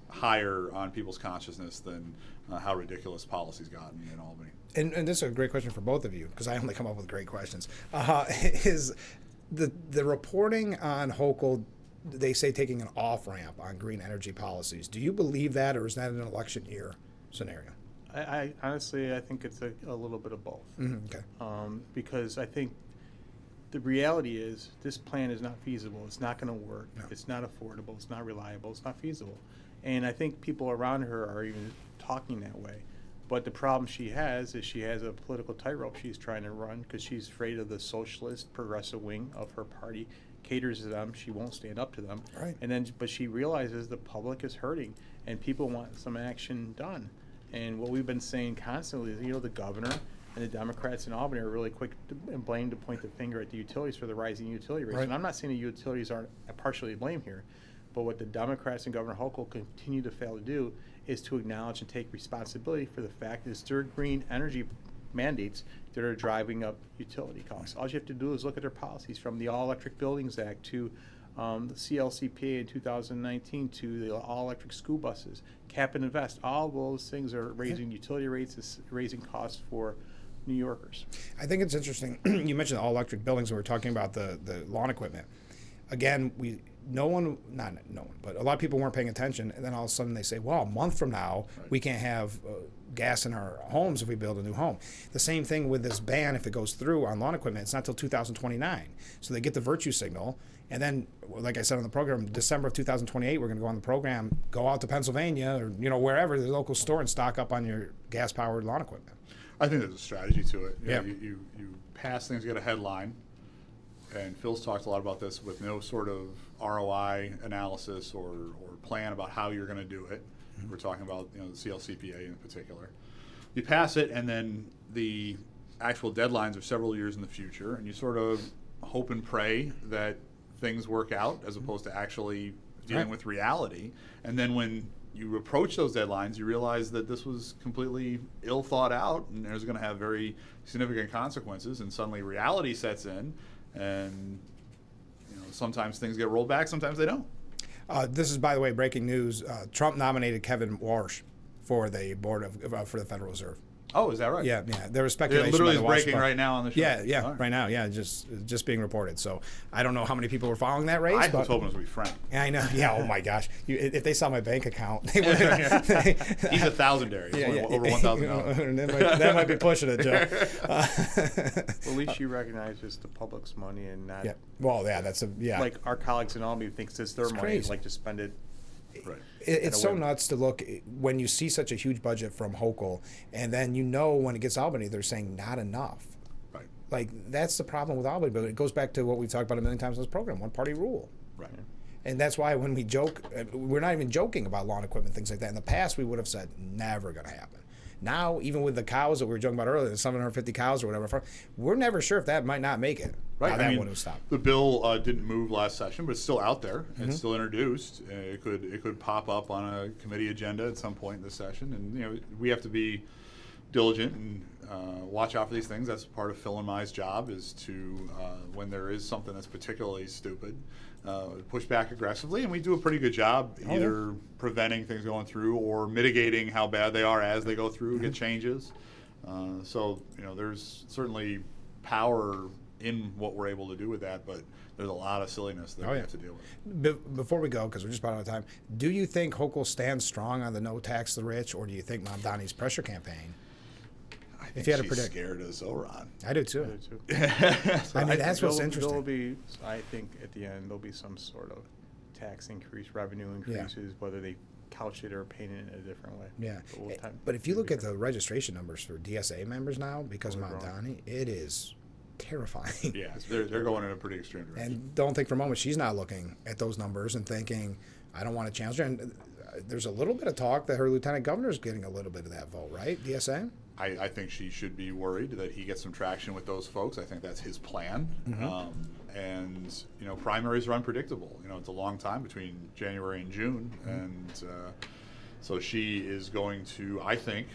higher on people's consciousness than how ridiculous policy's gotten in Albany. And this is a great question for both of you, because I only come up with great questions. Is the reporting on Hochul, they say taking an off-ramp on green energy policies. Do you believe that, or is that an election year scenario? I honestly, I think it's a little bit of both. Okay. Because I think the reality is this plan is not feasible. It's not going to work. No. It's not affordable. It's not reliable. It's not feasible. And I think people around her are even talking that way. But the problem she has is she has a political tightrope she's trying to run, because she's afraid of the socialist progressive wing of her party caters to them. She won't stand up to them. Right. And then, but she realizes the public is hurting and people want some action done. And what we've been saying constantly is, the governor and the Democrats in Albany are really quick to point the finger at the utilities for the rising utility rates. Right. And I'm not saying the utilities aren't partially to blame here, but what the Democrats and Governor Hochul continue to fail to do is to acknowledge and take responsibility for the fact that it's their green energy mandates that are driving up utility costs. All you have to do is look at their policies, from the All Electric Buildings Act to the CLCPA in 2019 to the all electric school buses, cap and invest. All those things are raising utility rates, raising costs for New Yorkers. I think it's interesting. You mentioned all electric buildings, and we're talking about the lawn equipment. Again, but a lot of people weren't paying attention, and then all of a sudden they say, well, a month from now, we can't have gas in our homes if we build a new home. The same thing with this ban, if it goes through on lawn equipment, it's not till 2029. So they get the virtue signal, and then, like I said on the program, December of 2028, we're going to go on the program, go out to Pennsylvania or wherever, the local store, and stock up on your gas-powered lawn equipment. I think there's a strategy to it. You You pass things, get a headline, and Phil's talked a lot about this, with no sort of ROI analysis or plan about how you're going to do it. Mm-hmm. We're talking about the CLCPA in particular. You pass it, and then the actual deadlines are several years in the future, and you sort of hope and pray that things work out, as opposed to actually dealing with reality. And then when you approach those deadlines, you realize that this was completely ill thought out, and there's going to have very significant consequences, and suddenly reality sets in, and sometimes things get rolled back, sometimes they don't. This is, by the way, breaking news. Trump nominated Kevin Warsh for the board for the Federal Reserve. Oh, is that right? Yeah, there was It speculation. literally by is the breaking Washington- right now on the show. Yeah, All right. right now, yeah, just being reported. So I don't know how many people were following that race. I but was hoping it was going to be Frank. I know. Yeah. Oh my gosh. If they saw my bank account, they would. He's a thousandaire. He's over $1,000. That might be pushing it, Joe. At least you recognize it's the public's money and not Yeah. Well, yeah, that's a yeah. like our colleagues in Albany thinks it's their money, crazy. like to spend it. Right. It's so whim. nuts to look when you see such a huge budget from Hochul, and then you know when it gets Albany, they're saying not enough. Right. Like that's the problem with Albany, but it goes back to what we've talked about a million times in this program: one party rule. Right. And that's why when we joke, we're not even joking about lawn equipment, things like that. In the past, we would have said never going to happen. Now, even with the cows that we were joking about earlier, the 750 cows or whatever, we're never sure if that might not make it. Right. Now, that would have stopped. The bill didn't move last session, but it's still out there. Mm-hmm. It's still introduced. It could pop up on a committee agenda at some point in the session, and we have to be diligent and watch out for these things. That's part of Phil and my job is to when there is something that's particularly stupid, push back aggressively, and we do a pretty good job either preventing things going through or mitigating how bad they are as they go through, get changes. So there's certainly power in what we're able to do with that, but there's a lot of silliness that we have to deal with. Before we go, because we're just about out of time, do you think Hochul stands strong on the no tax the rich, or do you think Mamdani's pressure campaign? I think If you had to she's predict. scared of Zoran. I do too. Too. I mean, that's what's There'll interesting. be, I think, at the end there'll be some sort of tax increase, revenue increases, whether they couch it or paint it in a different way. Yeah, But but if you look at the registration numbers for DSA members now, because of Mamdani, it is terrifying. Yeah, they're going in a pretty extreme direction. And don't think for a moment she's not looking at those numbers and thinking, I don't want to challenge her. And there's a little bit of talk that her lieutenant governor is getting a little bit of that vote, right? DSA? I think she should be worried that he gets some traction with those folks. I think that's his plan. And primaries are unpredictable. It's a long time between January and June, and so she is going to, I think,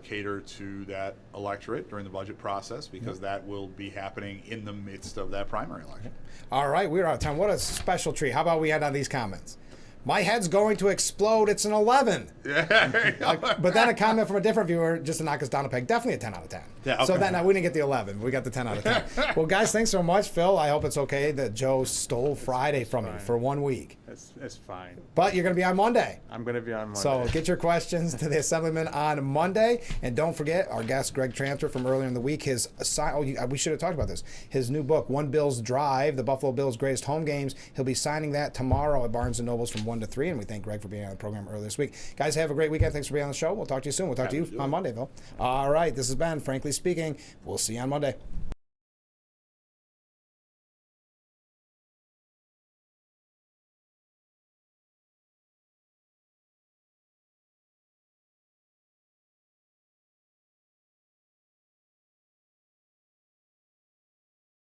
cater to that electorate during the budget process because that will be happening in the midst of that primary election. All right, we're out of time. What a special treat. How about we end on these comments? My head's going to explode. It's an 11. But then a comment from a different viewer just to knock us down a peg. Definitely a 10 out of 10. Yeah, okay. So then we didn't get the 11. We got the 10 out of 10. Well, guys, thanks so much. Phil, I hope it's okay that Joe stole Friday from you for 1 week. That's fine. But you're going to be on Monday. I'm going to be on Monday. So get your questions to the Assemblyman on Monday. And don't forget, our guest, Greg Transfer from earlier in the week, we should have talked about this. His new book, One Bills Drive, the Buffalo Bills' Greatest Home Games. He'll be signing that tomorrow at Barnes & Noble's from 1 to 3. And we thank Greg for being on the program earlier this week. Guys, have a great weekend. Thanks for being on the show. We'll talk to you soon. We'll talk to you on Monday, Phil. All right, this has been Frankly Speaking. We'll see you on Monday.